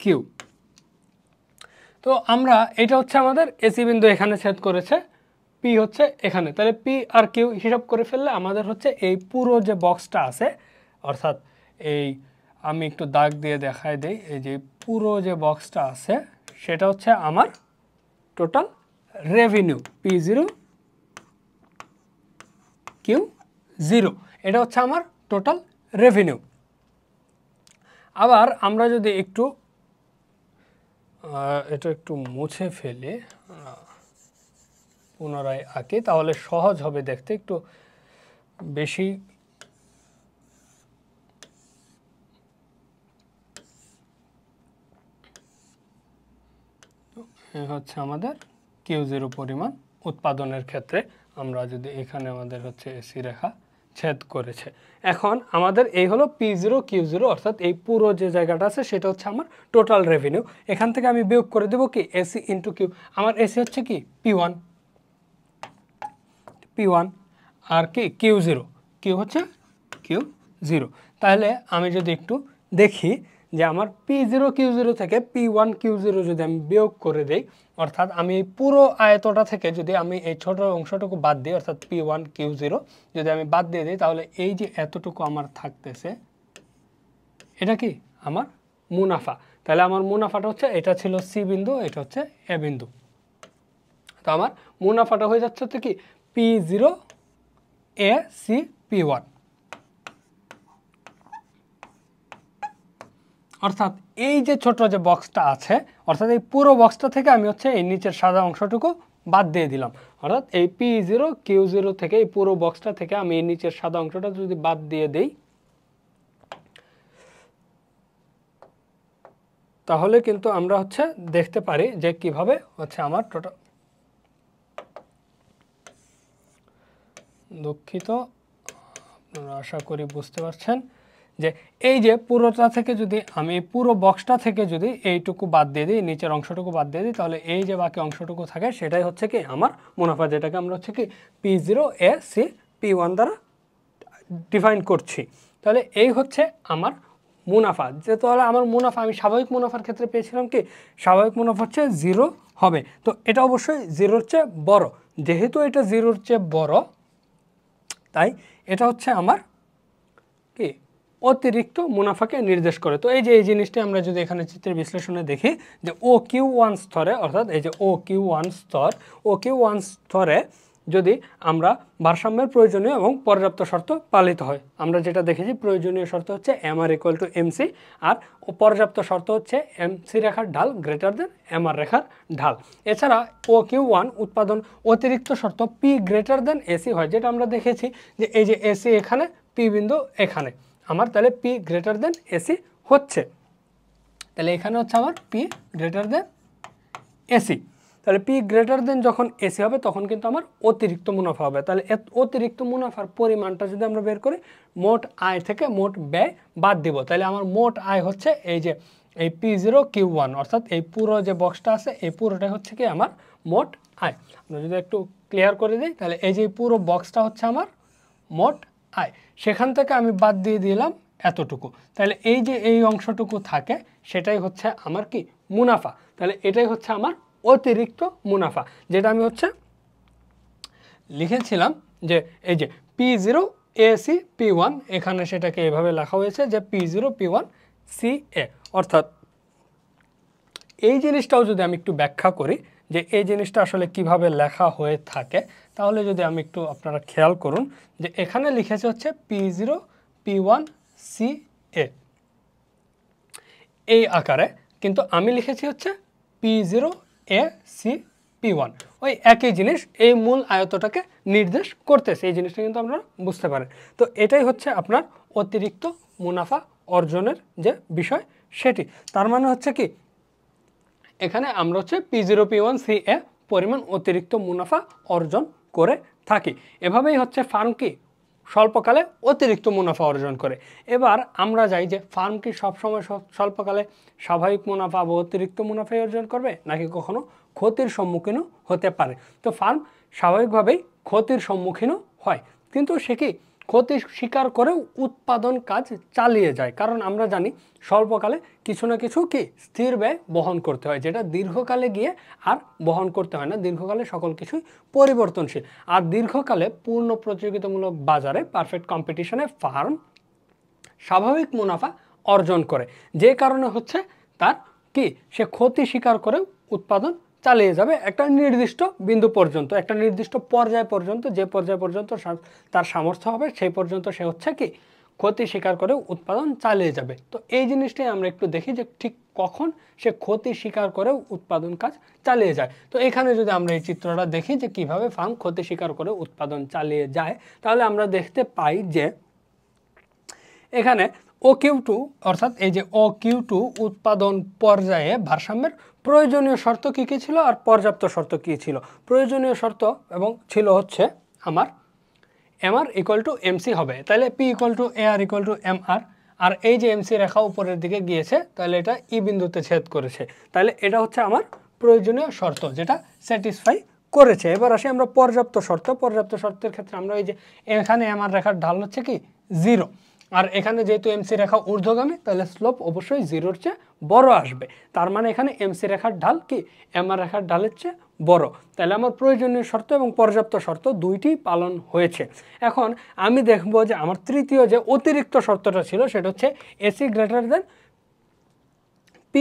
কিউ। তো আমরা এটা হচ্ছে আমাদের এসি বিন্দু এখানে ছেদ করেছে, পি হচ্ছে এখানে, তাহলে পি আর কিউ হিসাব করে ফেললে আমাদের হচ্ছে এই পুরো যে বক্সটা আছে, অর্থাৎ এই আমি একটু দাগ দিয়ে দেখাই দিই, এই যে পুরো যে বক্সটা আছে সেটা হচ্ছে আমার total revenue, P zero Q zero, এটা হচ্ছে আমার টোটাল রেভিনিউ। আবার আমরা যদি একটু এটা একটু মুছে ফেলি, পুনরায় আঁকি, তাহলে সহজ হবে দেখতে, একটু বেশি হচ্ছে আমাদের কিউ জিরো পরিমাণ উৎপাদনের ক্ষেত্রে আমরা যদি এখানে আমাদের হচ্ছে এসি রেখা ছেদ করেছে। এখন আমাদের এই হলো পি জিরো কিউ জিরো, অর্থাৎ এই পুরো যে জায়গাটা আছে সেটা হচ্ছে আমার টোটাল রেভিনিউ। এখান থেকে আমি বিয়োগ করে দেবো কি এসি ইন্টু কিউ, আমার এসি হচ্ছে কি P1 আর কি কিউ জিরো, কিউ হচ্ছে কিউ জিরো। তাহলে আমি যদি একটু দেখি যে আমার P0 Q0 থেকে P1 Q0 যদি আমি বিয়োগ করে দেই, অর্থাৎ আমি এই পুরো আয়তটা থেকে যদি আমি এই ছোট অংশটুকু বাদ দিই, অর্থাৎ P1 Q0 যদি আমি বাদ দিয়ে দিই, তাহলে এই যে এতটুকু আমার থাকতেছে এটা কি আমার মুনাফা। তাহলে আমার মুনাফাটা হচ্ছে, এটা ছিল সি বিন্দু, এটা হচ্ছে এ বিন্দু, তো আমার মুনাফাটা হয়ে যাচ্ছে হচ্ছে কি P0 A C P1, অর্থাৎ এই যে ছোট যে বক্সটা আছে, অর্থাৎ এই পুরো বক্সটা থেকে আমি হচ্ছে এই নিচের সাদা অংশটুকু বাদ দিয়ে দিলাম, অর্থাৎ এই P0 Q0 থেকে এই পুরো বক্সটা থেকে আমি এই নিচের সাদা অংশটা যদি বাদ দিয়ে দেই, তাহলে কিন্তু আমরা হচ্ছে দেখতে পারি যে কিভাবে হচ্ছে আমার টোটাল, দুঃখিত আপনারা আশা করি বুঝতে পারছেন যে এই যে পুরোটা থেকে যদি আমি পুরো বক্সটা থেকে যদি এইটুকু বাদ দিয়ে দিই, নিচের অংশটুকু বাদ দিয়ে দিই, তাহলে এই যে বাকি অংশটুকু থাকে সেটাই হচ্ছে কি আমার মুনাফা, যেটাকে আমরা হচ্ছে কি P0 A C P1 দ্বারা ডিফাইন করছি। তাহলে এই হচ্ছে আমার মুনাফা। যে তাহলে আমার মুনাফা আমি স্বাভাবিক মুনাফার ক্ষেত্রে পেয়েছিলাম কি স্বাভাবিক মুনাফা হচ্ছে 0 হবে, তো এটা অবশ্যই 0-র চেয়ে বড়, যেহেতু এটা 0-র চেয়ে বড় তাই এটা হচ্ছে আমার কি অতিরিক্ত মুনাফাকে নির্দেশ করে। তো এই যে এই জিনিসটা আমরা যদি এখানে চিত্রের বিশ্লেষণে দেখি যে OQ1 স্তরে, অর্থাৎ এই যে OQ1 স্তরে যদি আমরা ভারসাম্যের প্রয়োজনীয় এবং পর্যাপ্ত শর্ত পালিত হয়, আমরা যেটা দেখেছি প্রয়োজনীয় শর্ত হচ্ছে MR = MC, আর পর্যাপ্ত শর্ত হচ্ছে MC রেখার ঢাল গ্রেটার দেন MR রেখার ঢাল। এছাড়া OQ1 উৎপাদন অতিরিক্ত শর্ত P গ্রেটার দেন AC হয়, যেটা আমরা দেখেছি যে এই যে AC এখানে, P বিন্দু এখানে, আমার তাহলে P গ্রেটার দেন AC হচ্ছে, তাহলে এখানে হচ্ছে আমার P গ্রেটার দেন AC। তাহলে P গ্রেটার দেন যখন AC হবে তখন কিন্তু আমার অতিরিক্ত মুনাফা হবে। তাহলে অতিরিক্ত মুনাফার পরিমাণটা যদি আমরা বের করি, মোট আয় থেকে মোট ব্যয় বাদ দিব, তাহলে আমার মোট আয় হচ্ছে এই যে এই P0 Q1, অর্থাৎ এই পুরো যে বক্সটা আছে এই পুরোটাই হচ্ছে কি আমার মোট আয়। আমরা যদি একটু ক্লিয়ার করে দিই, তাহলে এই যে পুরো বক্সটা হচ্ছে আমার মোট আয়, সেখান থেকে আমি বাদ দিয়ে দিলাম এতটুকু, তাহলে এই যে এই অংশটুকু থাকে সেটাই হচ্ছে আমার কি মুনাফা। তাহলে এটাই হচ্ছে আমার অতিরিক্ত মুনাফা, যেটা আমি হচ্ছে লিখেছিলাম যে এই যে P0 AC P1, এখানে সেটাকে এভাবে লেখা হয়েছে যে P0 P1 CA, অর্থাৎ এই জিনিসটাও যদি আমি একটু ব্যাখ্যা করি যে এই জিনিসটা আসলে কিভাবে লেখা হয়ে থাকে, তাহলে যদি আমি একটু আপনারা খেয়াল করুন যে এখানে লিখেছে হচ্ছে P0 P1 CA এই আকারে, কিন্তু আমি লিখেছি হচ্ছে P0 AC P1, ওই একই জিনিস এই মূল আয়তটাকে নির্দেশ করতেছে, এই জিনিসটা কিন্তু আপনারা বুঝতে পারেন। তো এটাই হচ্ছে আপনার অতিরিক্ত মুনাফা অর্জনের যে বিষয় সেটি, তার মানে হচ্ছে কি এখানে আমরা হচ্ছে P0 P1 CA পরিমাণ অতিরিক্ত মুনাফা অর্জন করে থাকি। এভাবেই হচ্ছে ফার্ম কি স্বল্পকালে অতিরিক্ত মুনাফা অর্জন করে। এবার আমরা যাই যে ফার্ম কি সবসময় স্বল্পকালে স্বাভাবিক মুনাফা বা অতিরিক্ত মুনাফাই অর্জন করবে, নাকি কখনো ক্ষতির সম্মুখীনও হতে পারে। তো ফার্ম স্বাভাবিকভাবেই ক্ষতির সম্মুখীনও হয়, কিন্তু সে কি ক্ষতি স্বীকার করেও উৎপাদন কাজ চালিয়ে যায়। কারণ আমরা জানি স্বল্পকালে কিছু না কিছু কি স্থির ব্যয় বহন করতে হয়, যেটা দীর্ঘকালে গিয়ে আর বহন করতে হয় না। দীর্ঘকালে সকল কিছুই পরিবর্তনশীল। আর দীর্ঘকালে পূর্ণ প্রতিযোগিতামূলক বাজারে পারফেক্ট কম্পিটিশনে ফার্ম স্বাভাবিক মুনাফা অর্জন করে, যে কারণে হচ্ছে তার কি সে ক্ষতি স্বীকার করেও উৎপাদন চালিয়ে যাবে একটা নির্দিষ্ট বিন্দু পর্যন্ত, একটা নির্দিষ্ট পর্যায় পর্যন্ত। যে পর্যায় পর্যন্ত তার সামর্থ্য হবে সেই পর্যন্ত সে হচ্ছে কি ক্ষতি স্বীকার করেও উৎপাদন চালিয়ে যাবে। তো এই জিনিসটাই আমরা একটু দেখি যে ঠিক কখন সে ক্ষতি স্বীকার করেও উৎপাদন কাজ চালিয়ে যায়। তো এখানে যদি আমরা এই চিত্রটা দেখি যে কিভাবে ফার্ম ক্ষতি স্বীকার করে উৎপাদন চালিয়ে যায়, তাহলে আমরা দেখতে পাই যে এখানে OQ2 অর্থাৎ এই যে OQ2 উৎপাদন পর্যায়ে ভারসাম্যের প্রয়োজনীয় শর্ত কী কী ছিল আর পর্যাপ্ত শর্ত কী ছিল। প্রয়োজনীয় শর্ত এবং ছিল হচ্ছে আমার MR = MC হবে, তাহলে P = AR = MR। আর এই যে MC রেখা উপরের দিকে গিয়েছে, তাহলে এটা ই বিন্দুতে ছেদ করেছে, তাহলে এটা হচ্ছে আমার প্রয়োজনীয় শর্ত যেটা স্যাটিসফাই করেছে। এবার আসি আমরা পর্যাপ্ত শর্ত। পর্যাপ্ত শর্তের ক্ষেত্রে আমরা এই যে এখানে MR রেখার ঢাল হচ্ছে কি 0, আর এখানে যেহেতু MC রেখা ঊর্ধ্বগামী, তাহলে স্লোপ অবশ্যই 0-র চেয়ে বড় আসবে। তার মানে এখানে MC রেখার ঢাল কি MR রেখার ঢালের চেয়ে বড়। তাহলে আমার প্রয়োজনীয় শর্ত এবং পর্যাপ্ত শর্ত দুইটি পালন হয়েছে। এখন আমি দেখব যে আমার তৃতীয় যে অতিরিক্ত শর্তটা ছিল সেটা হচ্ছে AC > P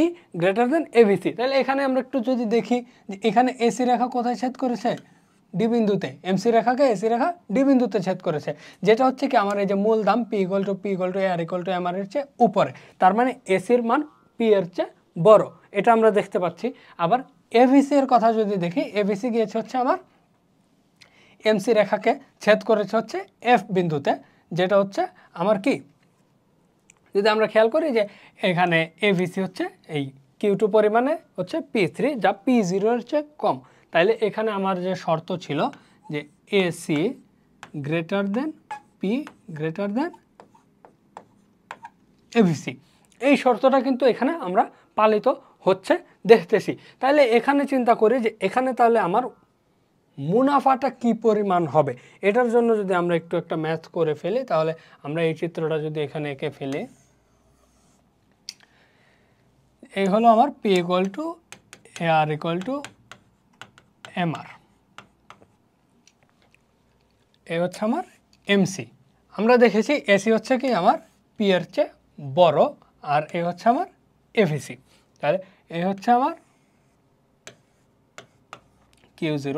> ABC। তাহলে এখানে আমরা একটু যদি দেখি যে এখানে AC রেখা কোথায় ছেদ করেছে, ডি বিন্দুতে। MC রেখাকে AC রেখা ডি বিন্দুতে ছেদ করেছে, যেটা হচ্ছে কি আমার এই যে মূল দাম P = AR = MR এর চেয়ে উপরে। তার মানে এসির মান P এর চেয়ে বড়, এটা আমরা দেখতে পাচ্ছি। আবার ABC এর কথা যদি দেখি, ABC গিয়েছে হচ্ছে আমার MC রেখাকে ছেদ করেছে হচ্ছে F বিন্দুতে, যেটা হচ্ছে আমার কি যদি আমরা খেয়াল করি যে এখানে ABC হচ্ছে এই Q2 পরিমাণে হচ্ছে P3, যা P0 এর চেয়ে কম। তাইলে এখানে আমার যে শর্ত ছিল যে AC > P > ABC, এই শর্তটা কিন্তু এখানে আমরা পালিত হচ্ছে দেখতেছি। তাহলে এখানে চিন্তা করি যে এখানে তাহলে আমার মুনাফাটা কি পরিমাণ হবে। এটার জন্য যদি আমরা একটু একটা ম্যাথ করে ফেলি, তাহলে আমরা এই চিত্রটা যদি এখানে এঁকে ফেলি, এই হলো আমার P = AR = MR, এই হচ্ছে আমার MC। আমরা দেখেছি AC হচ্ছে কি আমার P এর চেয়ে বড়, আর এই হচ্ছে আমার FEC। তাহলে এই হচ্ছে আমার Q0,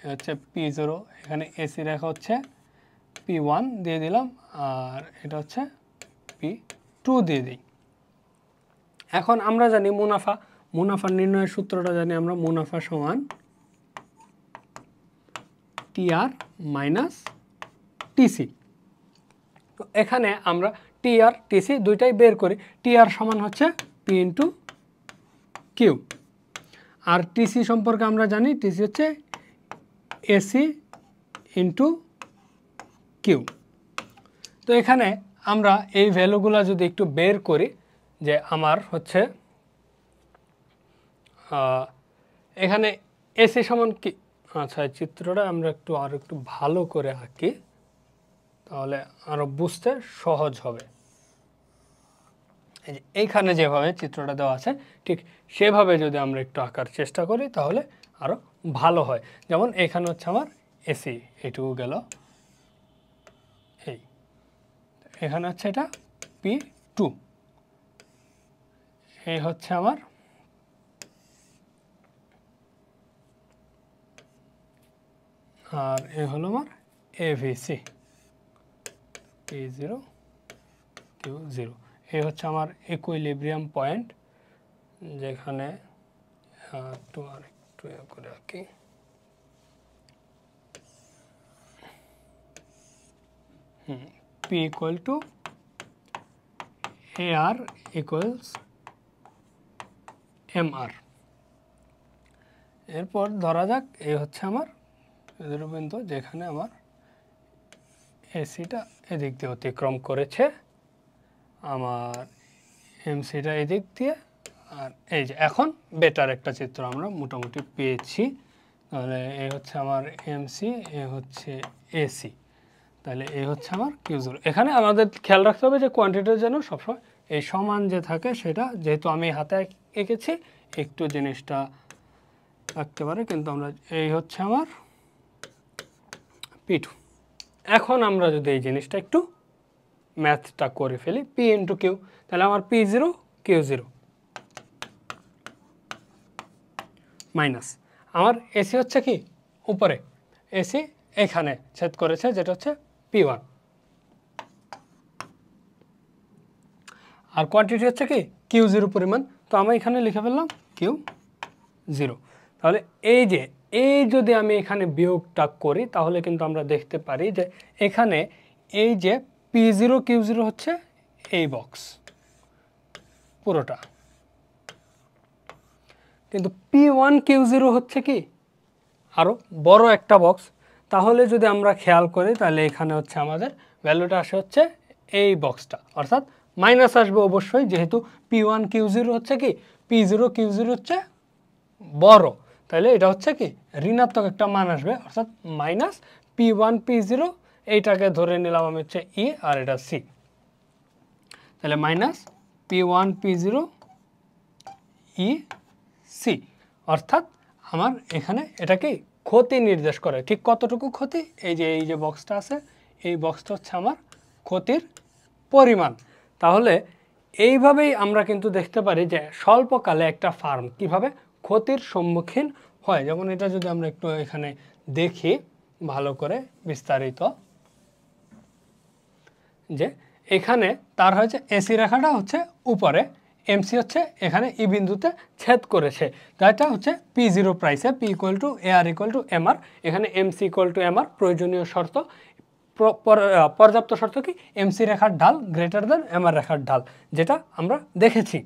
এই হচ্ছে P0, এখানে AC রেখা হচ্ছে P1 দিয়ে দিলাম, আর এটা হচ্ছে P2 দিয়ে দিই। এখন আমরা জানি মুনাফা নির্ণয়ের সূত্রটা জানি আমরা, মুনাফা সমান TR - TC। তো এখানে আমরা TR TC দুইটাই বের করি। TR সমান হচ্ছে P × Q, আর TC সম্পর্কে আমরা জানি TC হচ্ছে AC × Q। তো এখানে আমরা এই ভ্যালুগুলো যদি একটু বের করি, যে আমার হচ্ছে এখানে AC সমান কি, আচ্ছা এই চিত্রটা আমরা আর একটু ভালো করে আঁকি, তাহলে আরও বুঝতে সহজ হবে। এই যে এইখানে যেভাবে চিত্রটা দেওয়া আছে ঠিক সেভাবে যদি আমরা একটু আঁকার চেষ্টা করি তাহলে আরও ভালো হয়। যেমন এখানে হচ্ছে আমার AC, এইটুকু গেল, এই এখানে হচ্ছে এটা P2, এই হচ্ছে আমার আর এই হলো আমার AVC P0 Q0। এই হচ্ছে আমার ইকুইলিব্রিয়াম পয়েন্ট, যেখানে একটু করে রাখি। P = AR = MR। এরপর ধরা যাক এই হচ্ছে আমার বিন্দু, যেখানে আমার এসিটা এদিক দিয়ে অতিক্রম করেছে, আমার এমসিটা এদিক দিয়ে, আর এই যে এখন বেটার একটা চিত্র আমরা মোটামুটি পেয়েছি। তাহলে এই হচ্ছে আমার এমসি, এ হচ্ছে এসি। তাহলে এই হচ্ছে আমার Q0। এখানে আমাদের খেয়াল রাখতে হবে যে কোয়ান্টিটিটা যেন সবসময় এই সমান যে থাকে সেটা, যেহেতু আমি হাতে এঁকেছি একটু জিনিসটা থাকতে পারে, কিন্তু আমরা এই হচ্ছে আমার P2। এখন আমরা যদি এই জিনিসটা একটু ম্যাথটা করে ফেলি, P ইন্টু কিউ, তাহলে আমার P0 Q0 মাইনাস আমার এসি হচ্ছে কি উপরে, এসি এখানে ছেদ করেছে যেটা হচ্ছে P1, আর কোয়ান্টিটি হচ্ছে কি Q0 পরিমাণ, তো আমি এখানে লিখে ফেললাম Q0। তাহলে এই যদি আমি এখানে বিয়োগটা করি তাহলে কিন্তু আমরা দেখতে পারি যে এখানে এই যে P0 Q0 হচ্ছে এই বক্স পুরোটা, কিন্তু P1 Q0 হচ্ছে কি আরও বড় একটা বক্স। তাহলে যদি আমরা খেয়াল করি তাহলে এখানে হচ্ছে আমাদের ভ্যালুটা আসে হচ্ছে এই বক্সটা, অর্থাৎ মাইনাস আসবে অবশ্যই, যেহেতু P1 Q0 হচ্ছে কি P0 Q0 হচ্ছে বড়, তাহলে এটা হচ্ছে কি ঋণাত্মক একটা মান আসবে, অর্থাৎ মাইনাস P1 P0, এইটাকে ধরে নিলাম আমি হচ্ছে E আর এটা C, তাহলে minus P1 P0 E C, অর্থাৎ আমার এখানে এটা কি ক্ষতি নির্দেশ করে। ঠিক কতটুকু ক্ষতি, এই যে বক্সটা আছে এই বক্সটা হচ্ছে আমার ক্ষতির পরিমাণ। তাহলে এইভাবেই আমরা কিন্তু দেখতে পারি যে স্বল্পকালে একটা ফার্ম কিভাবে ক্ষতির সম্মুখীন হয়। যেমন এটা যদি আমরা একটু এখানে দেখি ভালো করে বিস্তারিত, যে এখানে তার হচ্ছে এসি রেখাটা হচ্ছে উপরে, এমসি হচ্ছে এখানে ই বিন্দুতে ছেদ করেছে, তাইটা হচ্ছে P0 প্রাইসে P equal to AR equal to MR, এখানে MC ইকুয়াল টু MR প্রয়োজনীয় শর্ত, পর্যাপ্ত শর্ত কি MC রেখার ঢাল গ্রেটার দেন MR রেখার ঢাল, যেটা আমরা দেখেছি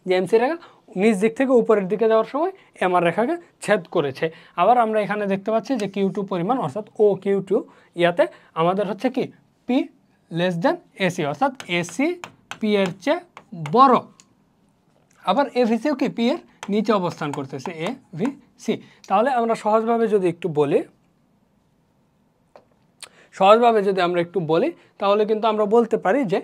যে MC রেখা নিচ দিক থেকে উপরের দিকে যাওয়ার সময় MR রেখাকে ছেদ করেছে। আবার আমরা এখানে দেখতে পাচ্ছি যে Q2 পরিমাণ অর্থাৎ ও Q2 ইয়াতে আমাদের হচ্ছে কি P লেস দেন AC, অর্থাৎ AC P এর চেয়ে বড়। আবার এভিসিও কি P এর নিচে অবস্থান করতেছে AVC। তাহলে আমরা সহজভাবে যদি আমরা একটু বলি তাহলে কিন্তু আমরা বলতে পারি যে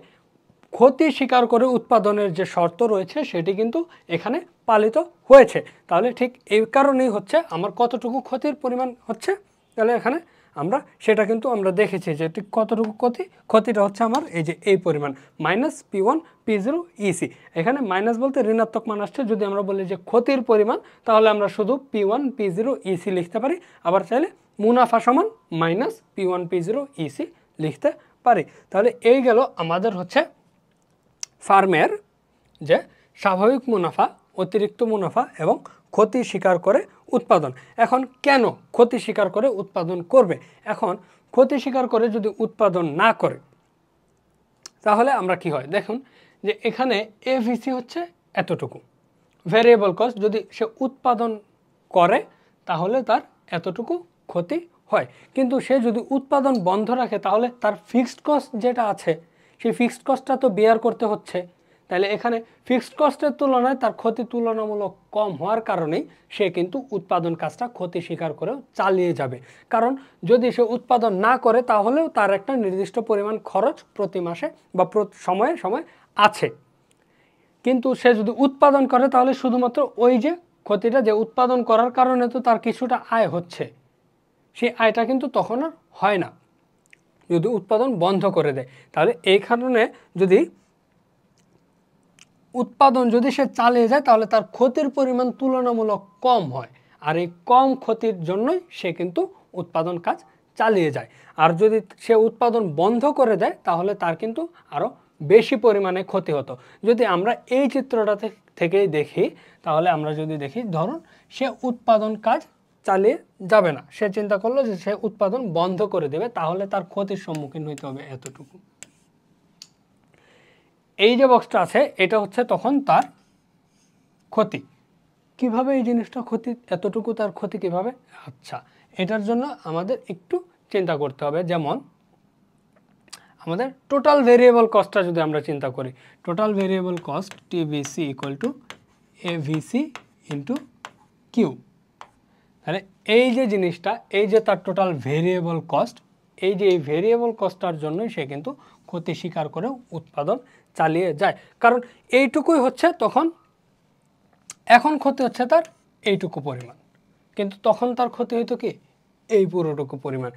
ক্ষতি স্বীকার করে উৎপাদনের যে শর্ত রয়েছে সেটি কিন্তু এখানে পালিত হয়েছে। তাহলে ঠিক এই কারণেই হচ্ছে আমার কতটুকু ক্ষতির পরিমাণ হচ্ছে, তাহলে এখানে আমরা সেটা কিন্তু আমরা দেখেছি যে ঠিক কতটুকু ক্ষতিটা হচ্ছে আমার এই পরিমাণ মাইনাস P1 P0 EC। এখানে মাইনাস বলতে ঋণাত্মক মান আসছে, যদি আমরা বলি যে ক্ষতির পরিমাণ তাহলে আমরা শুধু P1 P0 EC লিখতে পারি, আবার চাইলে মুনাফা সমান মাইনাস P1 P0 EC লিখতে পারি। তাহলে এই গেল আমাদের হচ্ছে ফার্মের যে স্বাভাবিক মুনাফা, অতিরিক্ত মুনাফা এবং ক্ষতি স্বীকার করে উৎপাদন। এখন কেন ক্ষতি স্বীকার করে উৎপাদন করবে? এখন ক্ষতি স্বীকার করে যদি উৎপাদন না করে তাহলে আমরা কি হয় দেখুন, যে এখানে এভিসি হচ্ছে এতটুকু ভ্যারিয়েবল কস্ট, যদি সে উৎপাদন করে তাহলে তার এতটুকু ক্ষতি হয়, কিন্তু সে যদি উৎপাদন বন্ধ রাখে তাহলে তার ফিক্সড কস্ট যেটা আছে সেই ফিক্সড কস্টটা তো বেয়ার করতে হচ্ছে। তাহলে এখানে ফিক্সড কস্টের তুলনায় তার ক্ষতি তুলনামূলক কম হওয়ার কারণেই সে কিন্তু উৎপাদন কাজটা ক্ষতি স্বীকার করেও চালিয়ে যাবে। কারণ যদি সে উৎপাদন না করে তাহলেও তার একটা নির্দিষ্ট পরিমাণ খরচ প্রতি মাসে বা সময়ে সময়ে আছে, কিন্তু সে যদি উৎপাদন করে তাহলে শুধুমাত্র ওই যে ক্ষতিটা যে উৎপাদন করার কারণে তো তার কিছুটা আয় হচ্ছে, সেই আয়টা কিন্তু তখন আর হয় না যদি উৎপাদন বন্ধ করে দেয়। তাহলে এই কারণে যদি উৎপাদন যদি সে চালিয়ে যায় তাহলে তার ক্ষতির পরিমাণ তুলনামূলক কম হয়, আর এই কম ক্ষতির জন্যই সে কিন্তু উৎপাদন কাজ চালিয়ে যায়। আর যদি সে উৎপাদন বন্ধ করে দেয় তাহলে তার কিন্তু আরও বেশি পরিমাণে ক্ষতি হতো। যদি আমরা এই চিত্রটা থেকেই দেখি তাহলে আমরা যদি দেখি, ধরুন সে উৎপাদন কাজ চালিয়ে যাবে না, সে চিন্তা করলো যে সে উৎপাদন বন্ধ করে দেবে, তাহলে তার ক্ষতির সম্মুখীন হইতে হবে এতটুকু। এই যে বক্সটা আছে এটা হচ্ছে তখন তার ক্ষতি। কিভাবে এই জিনিসটা ক্ষতি, এতটুকু তার ক্ষতি কিভাবে? আচ্ছা, এটার জন্য আমাদের একটু চিন্তা করতে হবে। যেমন আমাদের টোটাল ভেরিয়েবল কস্টটা যদি আমরা চিন্তা করি, total variable cost TVC equal to AVC into Q. তাহলে এই যে জিনিসটা, এই যে তার টোটাল ভেরিয়েবল কস্ট, এই যে এই ভেরিয়েবল কস্টটার জন্যই সে কিন্তু ক্ষতি স্বীকার করে উৎপাদন চালিয়ে যায়। কারণ এইটুকুই হচ্ছে তখন, এখন ক্ষতি হচ্ছে তার এইটুকু পরিমাণ, কিন্তু তখন তার ক্ষতি হইতো কি এই পুরোটুকু পরিমাণ,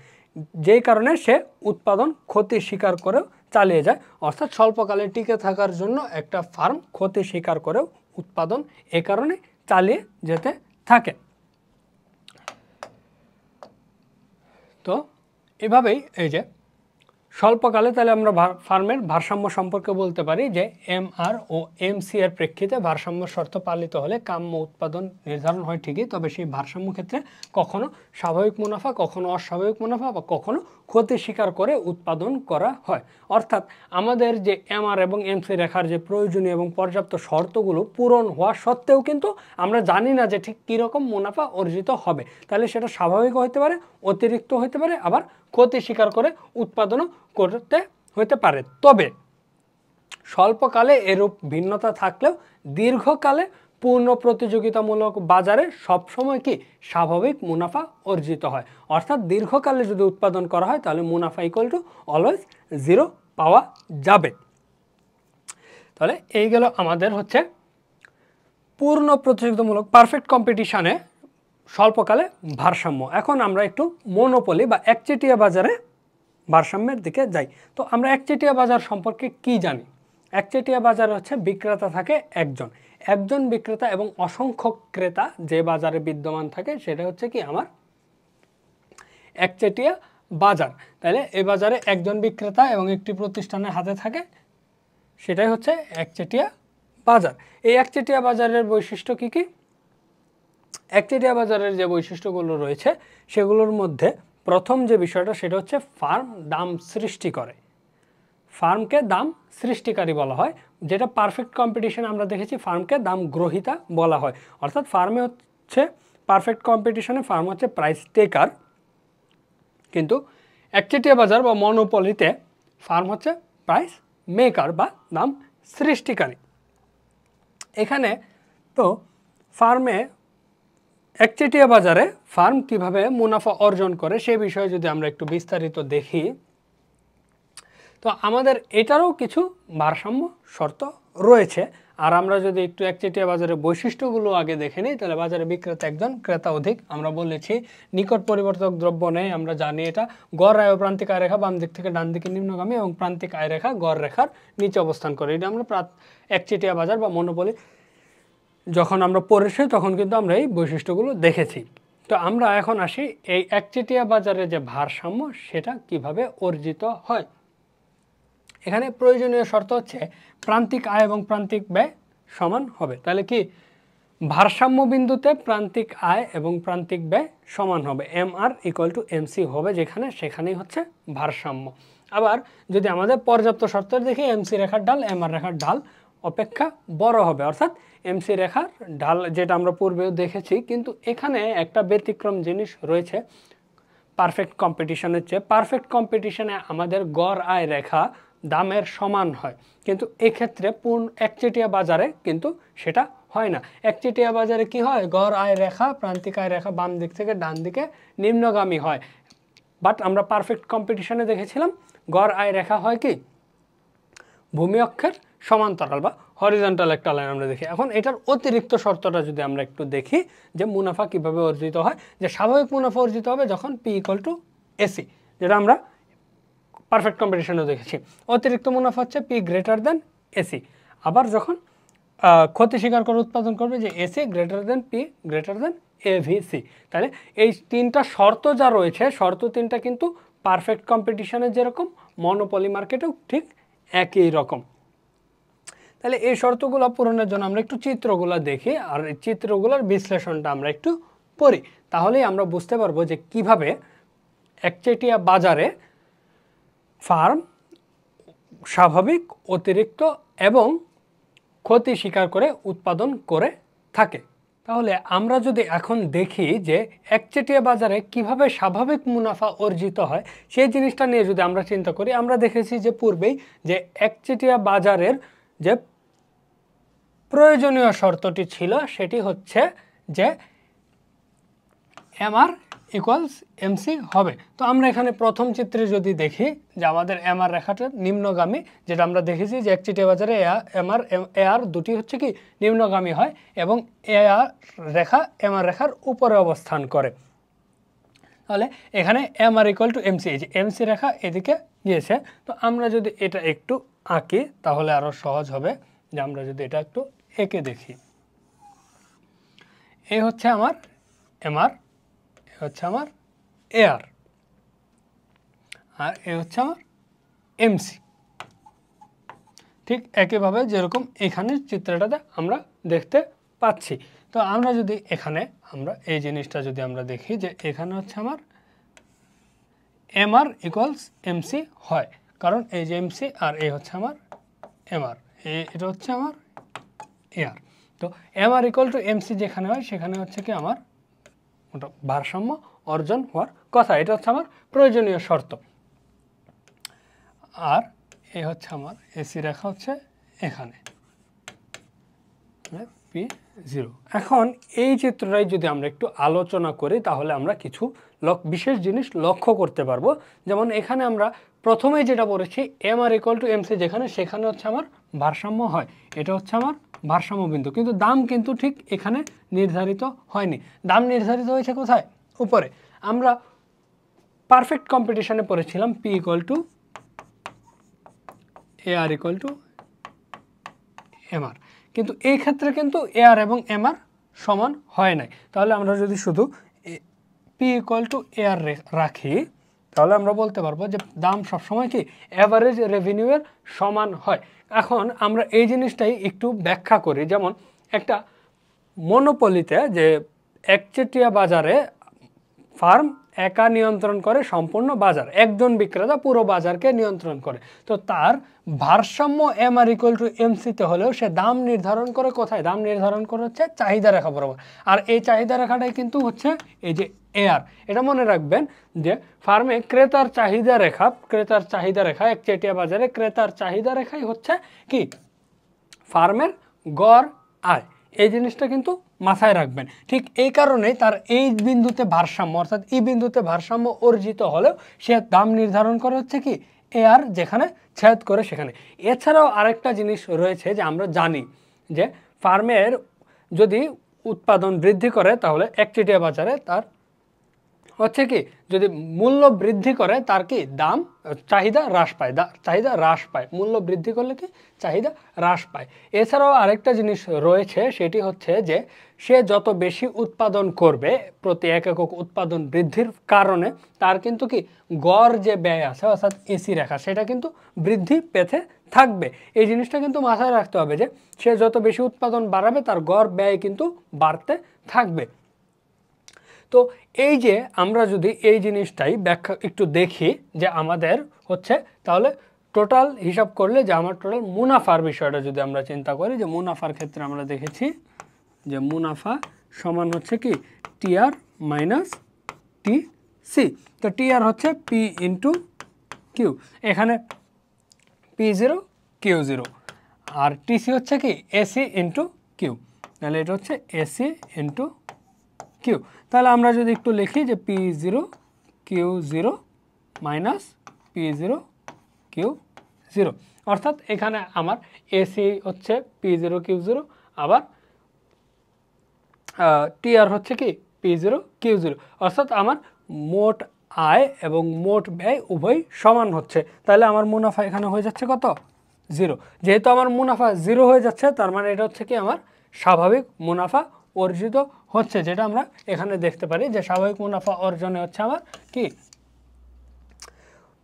যেই কারণে সে উৎপাদন ক্ষতি স্বীকার করেও চালিয়ে যায়। অর্থাৎ স্বল্পকালে টিকে থাকার জন্য একটা ফার্ম ক্ষতি স্বীকার করেও উৎপাদন এ কারণে চালিয়ে যেতে থাকে। তো এভাবেই এই যে স্বল্পকালে তাহলে আমরা ফার্মের ভারসাম্য সম্পর্কে বলতে পারি যে এমআর ও এমসি এর প্রেক্ষিতে ভারসাম্য শর্ত পালিত হলে কাম্য উৎপাদন নির্ধারণ হয় ঠিকই, তবে সেই ভারসাম্য ক্ষেত্রে কখনো স্বাভাবিক মুনাফা, কখনো অস্বাভাবিক মুনাফা বা কখনো ক্ষতি স্বীকার করে উৎপাদন করা হয়। অর্থাৎ আমাদের যে এমআর এবং এমসি রেখার যে প্রয়োজনীয় এবং পর্যাপ্ত শর্তগুলো পূরণ হওয়া সত্ত্বেও কিন্তু আমরা জানি না যে ঠিক কীরকম মুনাফা অর্জিত হবে। তাহলে সেটা স্বাভাবিকও হতে পারে, অতিরিক্ত হতে পারে, আবার ক্ষতি স্বীকার করে উৎপাদনও করতে হতে পারে। তবে স্বল্পকালে এরূপ ভিন্নতা থাকলেও দীর্ঘকালে পূর্ণ প্রতিযোগিতামূলক বাজারে সবসময় কি স্বাভাবিক মুনাফা অর্জিত হয়। অর্থাৎ দীর্ঘকালে যদি উৎপাদন করা হয় তাহলে মুনাফা ইকুয়াল টু অলওয়েজ 0 পাওয়া যাবে। তাহলে এই গেল আমাদের হচ্ছে পূর্ণ প্রতিযোগিতামূলক পারফেক্ট কম্পিটিশনে স্বল্পকালে ভারসাম্য। এখন আমরা একটু মনোপলি বা একচেটিয়া বাজারে ভারসাম্যের দিকে যাই। তো আমরা একচেটিয়া বাজার সম্পর্কে কি জানি? একচেটিয়া বাজার হচ্ছে বিক্রেতা থাকে একজন বিক্রেতা এবং অসংখ্য ক্রেতা যে বাজারে বিদ্যমান থাকে সেটা হচ্ছে কি আমার একচেটিয়া বাজার। তাহলে এই বাজারে একজন বিক্রেতা এবং একটি প্রতিষ্ঠানের হাতে থাকে, সেটাই হচ্ছে একচেটিয়া বাজার। এই একচেটিয়া বাজারের বৈশিষ্ট্য কি কি? একচেটিয়া বাজারের যে বৈশিষ্ট্যগুলো রয়েছে সেগুলোর মধ্যে প্রথম যে বিষয়টা সেটা হচ্ছে ফার্ম দাম সৃষ্টি করে। ফার্মকে দাম সৃষ্টিকারী বলা হয়, যেটা পারফেক্ট কম্পিটিশন আমরা দেখেছি ফার্মকে দাম গ্রহীতা বলা হয়। অর্থাৎ ফার্মে হচ্ছে পারফেক্ট কম্পিটিশনে ফার্ম হচ্ছে প্রাইস টেকার, কিন্তু একচেটিয়া বাজার বা মনোপলিতে ফার্ম হচ্ছে প্রাইস মেকার বা দাম সৃষ্টিকারী। এখানে তো ফার্মে একচেটিয়া বাজারে ফার্ম কিভাবে মুনাফা অর্জন করে সে বিষয়ে যদি আমরা একটু বিস্তারিত দেখি, তো আমাদের এটারও কিছু ভারসাম্য শর্ত রয়েছে। আর আমরা যদি একটু একচেটিয়া বাজারের বৈশিষ্ট্যগুলো আগে দেখে নিই, তাহলে বাজারে বিক্রেতা একজন, ক্রেতা অধিক। আমরা বলেছি নিকট পরিবর্তক দ্রব্য নেই, আমরা জানি এটা। গড় আয় ও প্রান্তিক আয় রেখা বাম দিক থেকে ডান দিকে নিম্নগামী এবং প্রান্তিক আয় রেখা গড় রেখার নিচে অবস্থান করে। এটা আমরা একচেটিয়া বাজার বা মনোপলি যখন আমরা পড়েছি তখন কিন্তু আমরা এই বৈশিষ্ট্যগুলো দেখেছি। তো আমরা এখন আসি এই একচেটিয়া বাজারে যে ভারসাম্য সেটা কিভাবে অর্জিত হয়। এখানে প্রয়োজনীয় শর্ত হচ্ছে প্রান্তিক আয় এবং প্রান্তিক ব্যয় সমান হবে। তাহলে কি ভারসাম্য বিন্দুতে প্রান্তিক আয় এবং প্রান্তিক ব্যয় সমান হবে, এমআর ইকুয়াল টু এমসি হবে যেখানে, সেখানেই হচ্ছে ভারসাম্য। আবার যদি আমাদের পর্যাপ্ত শর্ত দেখি, এমসি রেখার ঢাল এমআর রেখার ঢাল অপেক্ষা বড় হবে, অর্থাৎ এমসি রেখার ঢাল যেটা আমরা পূর্বেও দেখেছি। কিন্তু এখানে একটা ব্যতিক্রম জিনিস রয়েছে পারফেক্ট কম্পিটিশনের চেয়ে। পারফেক্ট কম্পিটিশনে আমাদের গড় আয় রেখা দামের সমান হয়, কিন্তু এক্ষেত্রে একচেটিয়া বাজারে কিন্তু সেটা হয় না। একচেটিয়া বাজারে কি হয়? গড় আয় রেখা প্রান্তিক আয় রেখা বাম দিক থেকে ডান দিকে নিম্নগামী হয়। বাট আমরা পারফেক্ট কম্পিটিশনে দেখেছিলাম গড় আয় রেখা হয় কি ভূমি অক্ষের সমান্তরাল বা হরিজন্টাল একটা লাইন আমরা দেখি। এখন এটার অতিরিক্ত শর্তটা যদি আমরা একটু দেখি যে মুনাফা কিভাবে অর্জিত হয়, যে স্বাভাবিক মুনাফা অর্জিত হবে যখন পি ইকুয়াল টু এসি, যেটা আমরা পারফেক্ট কম্পিটিশনেও দেখেছি। অতিরিক্ত মুনাফা হচ্ছে পি গ্রেটার দেন এসি। আবার যখন ক্ষতি স্বীকার করে উৎপাদন করবে যে AC greater than P greater than ABC. তাহলে এই তিনটা শর্ত যা রয়েছে, শর্ত তিনটা কিন্তু পারফেক্ট কম্পিটিশনের যেরকম মনোপলি মার্কেটেও ঠিক একই রকম। তাহলে এই শর্তগুলো পূরণের জন্য আমরা একটু চিত্রগুলো দেখি, আর এই চিত্রগুলোর বিশ্লেষণটা আমরা একটু পড়ি, তাহলেই আমরা বুঝতে পারবো যে কিভাবে একচেটিয়া বাজারে ফার্ম স্বাভাবিক, অতিরিক্ত এবং ক্ষতি স্বীকার করে উৎপাদন করে থাকে। তাহলে আমরা যদি এখন দেখি যে একচেটিয়া বাজারে কিভাবে স্বাভাবিক মুনাফা অর্জিত হয়, সেই জিনিসটা নিয়ে যদি আমরা চিন্তা করি, আমরা দেখেছি যে পূর্বেই যে একচেটিয়া বাজারের যে প্রয়োজনীয় শর্তটি ছিল সেটি হচ্ছে যে এমআর ইকুয়ালস এমসি হবে। তো আমরা এখানে প্রথম চিত্রে যদি দেখি যে আমাদের এমআর রেখাটার নিম্নগামী, যেটা আমরা দেখেছি যে একচেটিয়া বাজারে এআর দুটি হচ্ছে কি নিম্নগামী হয় এবং এআর রেখা এমআর রেখার উপরে অবস্থান করে। তাহলে এখানে এমআর ইকুয়াল টু এমসি, এই যে এমসি রেখা এদিকে গিয়েছে। তো আমরা যদি এটা একটু আঁকি তাহলে আরও সহজ হবে, যে আমরা যদি এটা একটু এঁকে দেখি। এই হচ্ছে আমার এমআর, হচ্ছে আমার এআর, আর এ হচ্ছে আমার এমসি। ঠিক একইভাবে যেরকম এখানের চিত্রটাতে আমরা দেখতে পাচ্ছি। তো আমরা যদি এখানে আমরা এই জিনিসটা যদি আমরা দেখি যে এখানে হচ্ছে আমার এমআর ইকুয়ালস এমসি হয়, কারণ এই যে এমসি আর এই হচ্ছে আমার এমআর, এটা হচ্ছে আমার এআর। তো এমআর ইকুয়াল টু এমসি যেখানে হয় সেখানে হচ্ছে কি আমার ভারসাম্য অর্জন হওয়ার কথা, এটা হচ্ছে আমার প্রয়োজনীয় শর্ত। আর এ হচ্ছে আমার এসি রেখা হচ্ছে এখানে P0। এখন এই চিত্রটাই যদি আমরা একটু আলোচনা করি তাহলে আমরা কিছু বিশেষ জিনিস লক্ষ্য করতে পারবো। যেমন এখানে আমরা প্রথমেই যেটা বলেছি এমআর ইকুয়াল টু এমসি যেখানে, সেখানে হচ্ছে আমার ভারসাম্য হয়, এটা হচ্ছে আমার ভারসাম্য বিন্দু, কিন্তু দাম কিন্তু ঠিক এখানে নির্ধারিত হয়নি। দাম নির্ধারিত হয়েছে কোথায়? উপরে। আমরা পারফেক্ট কম্পিটিশনে পড়েছিলাম P equal to AR equal to MR, কিন্তু এই ক্ষেত্রে কিন্তু এআর এবং এমআর সমান হয় নাই। তাহলে আমরা যদি শুধু পি ইকুয়াল টু এআর রাখি তাহলে আমরা বলতে পারবো যে দাম সবসময় কি অ্যাভারেজ রেভিনিউয়ের সমান হয়। এখন আমরা এই জিনিসটাই একটু ব্যাখ্যা করি। যেমন একটা মনোপলিতে যে একচেটিয়া বাজারে ফার্ম একা নিয়ন্ত্রণ করে সম্পূর্ণ বাজার, একজন বিক্রেতা পুরো বাজারকে নিয়ন্ত্রণ করে। তো তার ভারসাম্য এমআর ইকুয়াল টু এমসিতে হলেও সে দাম নির্ধারণ করে কোথায়? দাম নির্ধারণ করে হচ্ছে চাহিদা রেখা বরাবর। আর এই চাহিদা রেখাটাই কিন্তু হচ্ছে এই যে এআর। এটা মনে রাখবেন যে ফার্মে ক্রেতার চাহিদা রেখা একচেটিয়া বাজারে ক্রেতার চাহিদা রেখাই হচ্ছে কি ফার্মের গড় আয়। এই জিনিসটা কিন্তু মাথায় রাখবেন। ঠিক এই কারণেই তার এই বিন্দুতে ভারসাম্য, অর্থাৎ এই বিন্দুতে ভারসাম্য অর্জিত হলেও সে দাম নির্ধারণ করে হচ্ছে কি এআর যেখানে ছেদ করে সেখানে। এছাড়াও আরেকটা জিনিস রয়েছে যে আমরা জানি যে ফার্মের যদি উৎপাদন বৃদ্ধি করে তাহলে একচেটিয়া বাজারে তার হচ্ছে কি যদি মূল্য বৃদ্ধি করে তার কি দাম চাহিদা হ্রাস পায়, মূল্য বৃদ্ধি করলে কি চাহিদা হ্রাস পায়। এছাড়াও আরেকটা জিনিস রয়েছে, সেটি হচ্ছে যে সে যত বেশি উৎপাদন করবে প্রতি একক উৎপাদন বৃদ্ধির কারণে তার কিন্তু কি গড় যে ব্যয় আছে অর্থাৎ এসি রেখা সেটা কিন্তু বৃদ্ধি পেতে থাকবে। এই জিনিসটা কিন্তু মাথায় রাখতে হবে যে সে যত বেশি উৎপাদন বাড়াবে তার গড় ব্যয় কিন্তু বাড়তে থাকবে। তো এই যে আমরা যদি এই জিনিসটাই ব্যাখ্যা একটু দেখি যে আমাদের হচ্ছে তাহলে টোটাল হিসাব করলে যে আমার টোটাল মুনাফার বিষয়টা যদি আমরা চিন্তা করি, যে মুনাফার ক্ষেত্রে আমরা দেখেছি যে মুনাফা সমান হচ্ছে কি টিআর মাইনাস টি সি। তো টিআর হচ্ছে পি ইন্টু কিউ, এখানে P0 Q0, আর টিসি হচ্ছে কি এসি ইন্টু কিউ, তাহলে এটা হচ্ছে এসি ইন্টু কিউ। তাহলে আমরা যদি একটু লিখি যে P0 Q0 minus P0 Q0, অর্থাৎ এখানে আমার এসি হচ্ছে P0 Q0, আবার টিআর হচ্ছে কি P0 Q0, অর্থাৎ আমার মোট আয় এবং মোট ব্যয় উভয় সমান হচ্ছে। তাহলে আমার মুনাফা এখানে হয়ে যাচ্ছে কত? 0। যেহেতু আমার মুনাফা 0 হয়ে যাচ্ছে তার মানে এটা হচ্ছে কি আমার স্বাভাবিক মুনাফা অর্জিত হচ্ছে, যেটা আমরা এখানে দেখতে পারি যে স্বাভাবিক মুনাফা অর্জনে হচ্ছে আমার কি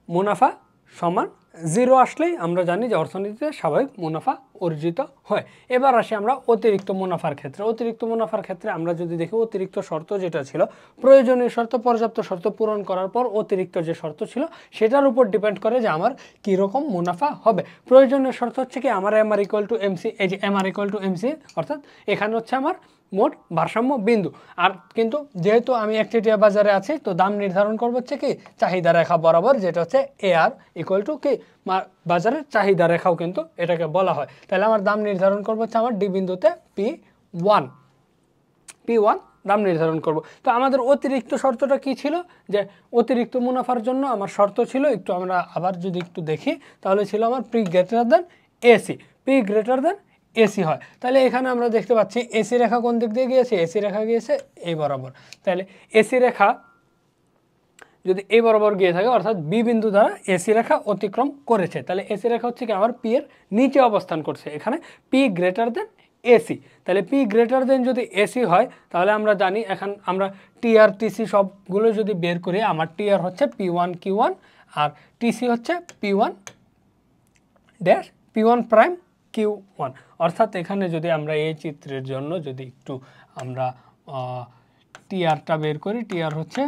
মুনাফা সমান 0 আসলেই আমরা জানি যে অর্থনীতিতে স্বাভাবিক মুনাফা অর্জিত হয়। এবার আসি আমরা অতিরিক্ত মুনাফার ক্ষেত্রে। অতিরিক্ত মুনাফার ক্ষেত্রে আমরা যদি দেখি অতিরিক্ত শর্ত যেটা ছিল, প্রয়োজনীয় শর্ত পর্যাপ্ত শর্ত পূরণ করার পর অতিরিক্ত যে শর্ত ছিল সেটার উপর ডিপেন্ড করে যে আমার কীরকম মুনাফা হবে। প্রয়োজনীয় শর্ত হচ্ছে কি আমার এমআর ইকুয়াল টু এমসি, এই যে এমআর ইকুয়াল টু এমসি, অর্থাৎ এখানে হচ্ছে আমার মোট ভারসাম্য বিন্দু। আর কিন্তু যেহেতু আমি একচেটিয়া বাজারে আছি তো দাম নির্ধারণ করবো হচ্ছে কি চাহিদা রেখা বরাবর, যেটা হচ্ছে এআর ইকুয়াল টু কি বাজারের চাহিদা রেখাও কিন্তু এটাকে বলা হয়। তাহলে আমার দাম নির্ধারণ করবো হচ্ছে আমার ডি বিন্দুতে P1 দাম নির্ধারণ করব। তো আমাদের অতিরিক্ত শর্তটা কি ছিল, যে অতিরিক্ত মুনাফার জন্য আমার শর্ত ছিল, একটু আমরা আবার যদি একটু দেখি তাহলে ছিল আমার P greater than AC, P greater than AC হয়। তাহলে এখানে আমরা দেখতে পাচ্ছি এসি রেখা কোন দিক দিয়ে গিয়েছে, এসি রেখা গিয়েছে এই বরাবর। তাহলে এসি রেখা যদি এই বরাবর গিয়ে থাকে অর্থাৎ বি বিন্দু দ্বারা এসি রেখা অতিক্রম করেছে, তাহলে এসি রেখা হচ্ছে কি আমার পি এর নিচে অবস্থান করছে, এখানে পি গ্রেটার দেন এসি। তাহলে পি গ্রেটার দেন যদি এসি হয় তাহলে আমরা জানি এখন আমরা টিআর টিসি সবগুলো যদি বের করি, আমার টিআর হচ্ছে P1 Q1 আর টিসি হচ্ছে P1 dash P1 prime Q1। অর্থাৎ এখানে যদি আমরা এই চিত্রের জন্য যদি একটু আমরা টিআরটা বের করি, টিআর হচ্ছে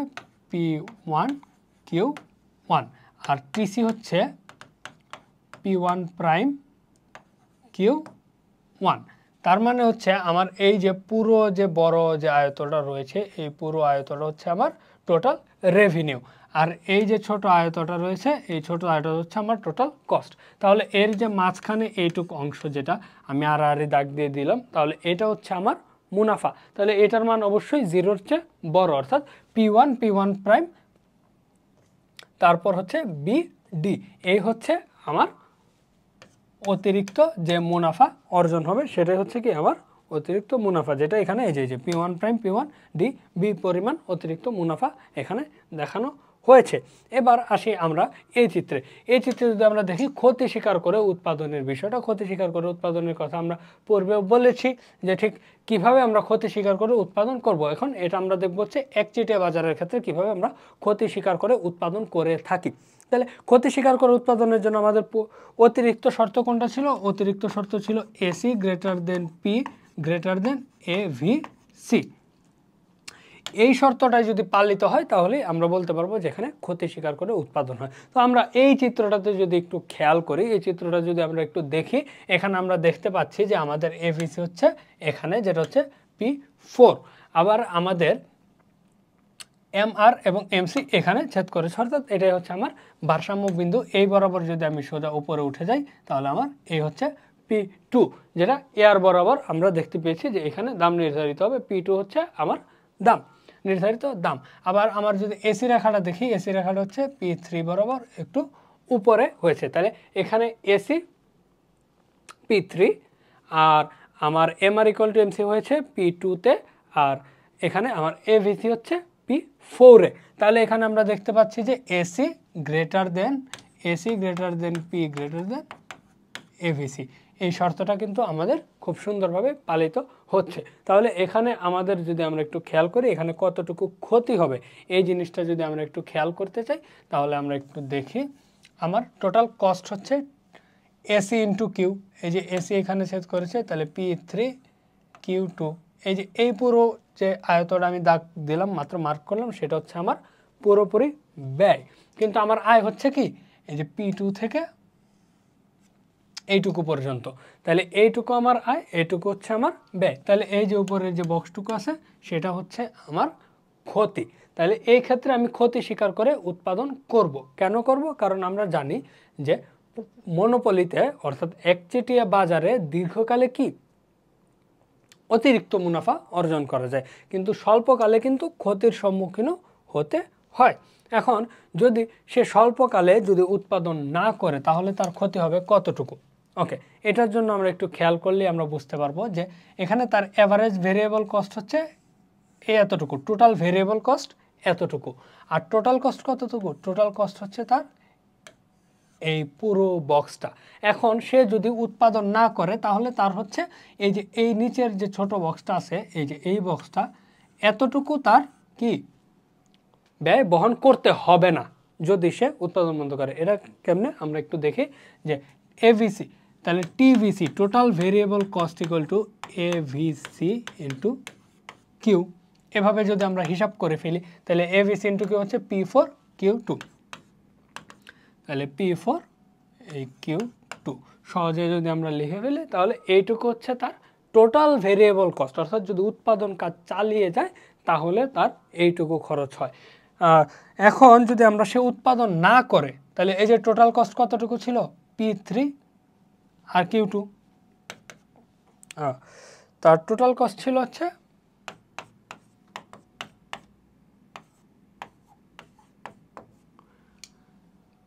P1 Q1 আর টিসি হচ্ছে P1 প্রাইম Q1। তার মানে হচ্ছে আমার এই যে পুরো যে বড় যে আয়তটা রয়েছে, এই পুরো আয়তটা হচ্ছে আমার টোটাল রেভিনিউ, আর এই যে ছোট আয়তটা রয়েছে এই ছোট আয়তটা হচ্ছে আমার টোটাল কস্ট। তাহলে এর যে মাঝখানে এইটুকু অংশ যেটা আমি আর দাগ দিয়ে দিলাম, তাহলে এটা হচ্ছে আমার মুনাফা। তাহলে এটার মান অবশ্যই জিরোর চেয়ে বড়, অর্থাৎ P1 প্রাইম তারপর হচ্ছে BD, এই হচ্ছে আমার অতিরিক্ত যে মুনাফা অর্জন হবে সেটাই হচ্ছে কি আমার অতিরিক্ত মুনাফা, যেটা এখানে এই যে P1 prime P1 D B পরিমাণ অতিরিক্ত মুনাফা এখানে দেখানো হয়েছে। এবার আসি আমরা এই চিত্রে। এই চিত্রে যদি আমরা দেখি ক্ষতি স্বীকার করে উৎপাদনের বিষয়টা, ক্ষতি স্বীকার করে উৎপাদনের কথা আমরা পূর্বেও বলেছি যে ঠিক কিভাবে আমরা ক্ষতি স্বীকার করে উৎপাদন করব। এখন এটা আমরা দেখব হচ্ছে একচেটিয়া বাজারের ক্ষেত্রে কিভাবে আমরা ক্ষতি স্বীকার করে উৎপাদন করে থাকি। তাহলে ক্ষতি স্বীকার করে উৎপাদনের জন্য আমাদের অতিরিক্ত শর্ত কোনটা ছিল, অতিরিক্ত শর্ত ছিল AC greater than P greater than ABC. এই শর্তটাই যদি পালিত হয় তাহলে আমরা বলতে পারবো যেখানে ক্ষতি স্বীকার করে উৎপাদন হয়। তো আমরা এই চিত্রটাতে যদি একটু খেয়াল করি, এই চিত্রটা যদি আমরা একটু দেখি, এখানে আমরা দেখতে পাচ্ছি যে আমাদের এভিসি হচ্ছে এখানে যেটা হচ্ছে P4, আবার আমাদের MR এবং MC এখানে ছেদ করেছে, অর্থাৎ এটাই হচ্ছে আমার ভারসাম্য বিন্দু। এই বরাবর যদি আমি সোজা উপরে উঠে যাই তাহলে আমার এই হচ্ছে P2, যেটা এয়ার বরাবর আমরা দেখতে পেয়েছি যে এখানে দাম নির্ধারিত হবে। P2 হচ্ছে আমার দাম, নির্ধারিত দাম। আবার আমার যদি এসি রেখাটা দেখি, এসি রেখাটা হচ্ছে P3 বরাবর একটু উপরে হয়েছে, তাহলে এখানে এসি P3 আর আমার MR ইকুয়াল টু MC হয়েছে P2-তে, আর এখানে আমার এভিসি হচ্ছে P4-এ। তাহলে এখানে আমরা দেখতে পাচ্ছি যে AC greater than P greater than ABC, এই শর্তটা কিন্তু আমাদের খুব সুন্দরভাবে পালিত হচ্ছে। তাহলে এখানে আমাদের যদি আমরা একটু খেয়াল করি এখানে কতটুকু ক্ষতি হবে এই জিনিসটা যদি আমরা একটু খেয়াল করতে চাই তাহলে আমরা একটু দেখি। আমার টোটাল কস্ট হচ্ছে এসি ইন্টু কিউ, এই যে এসি এখানে ছেদ করেছে, তাহলে P3 Q2, এই যে এই পুরো যে আয়তটা আমি দাগ দিলাম মাত্র মার্ক করলাম সেটা হচ্ছে আমার পুরোপুরি ব্যয়। কিন্তু আমার আয় হচ্ছে কি এই যে P2 থেকে এইটুকু পর্যন্ত, তাহলে এইটুকু আমার আয়, এইটুকু হচ্ছে আমার ব্যয়। তাহলে এই যে উপরের যে বক্সটুকু আছে সেটা হচ্ছে আমার ক্ষতি। তাহলে এই ক্ষেত্রে আমি ক্ষতি স্বীকার করে উৎপাদন করব। কেন করব? কারণ আমরা জানি যে মনোপলিতে অর্থাৎ একচেটিয়া বাজারে দীর্ঘকালে কি অতিরিক্ত মুনাফা অর্জন করা যায়, কিন্তু স্বল্পকালে কিন্তু ক্ষতির সম্মুখীনও হতে হয়। এখন যদি সে স্বল্পকালে যদি উৎপাদন না করে তাহলে তার ক্ষতি হবে কতটুকু? ওকে, এটার জন্য আমরা একটু খেয়াল করলে আমরা বুঝতে পারবো যে এখানে তার অ্যাভারেজ ভেরিয়েবল কস্ট হচ্ছে এতটুকু, টোটাল ভেরিয়েবল কস্ট এতটুকু, আর টোটাল কস্ট কতটুকু? টোটাল কস্ট হচ্ছে তার এই পুরো বক্সটা। এখন সে যদি উৎপাদন না করে তাহলে তার হচ্ছে এই যে এই নিচের যে ছোট বক্সটা আছে, এই যে এই বক্সটা, এতটুকু তার কি ব্যয় বহন করতে হবে না যদি সে উৎপাদন বন্ধ করে। এটা কেমনে আমরা একটু দেখি যে এভিসি, তাহলে TVC total variable cost equal to AVC into Q. এভাবে যদি আমরা হিসাব করে ফেলি তাহলে এভিসি ইন্টু কিউ হচ্ছে P4 Q2, তাহলে P4 এই Q2 সহজে যদি আমরা লিখে ফেলি তাহলে এইটুকু হচ্ছে তার টোটাল ভেরিয়েবল কস্ট, অর্থাৎ যদি উৎপাদন কাজ চালিয়ে যায় তাহলে তার এইটুকু খরচ হয়। এখন যদি আমরা সে উৎপাদন না করে তাহলে এই যে টোটাল কস্ট কতটুকু ছিল? P3 আর Q2, তার টোটাল কস্ট ছিল হচ্ছে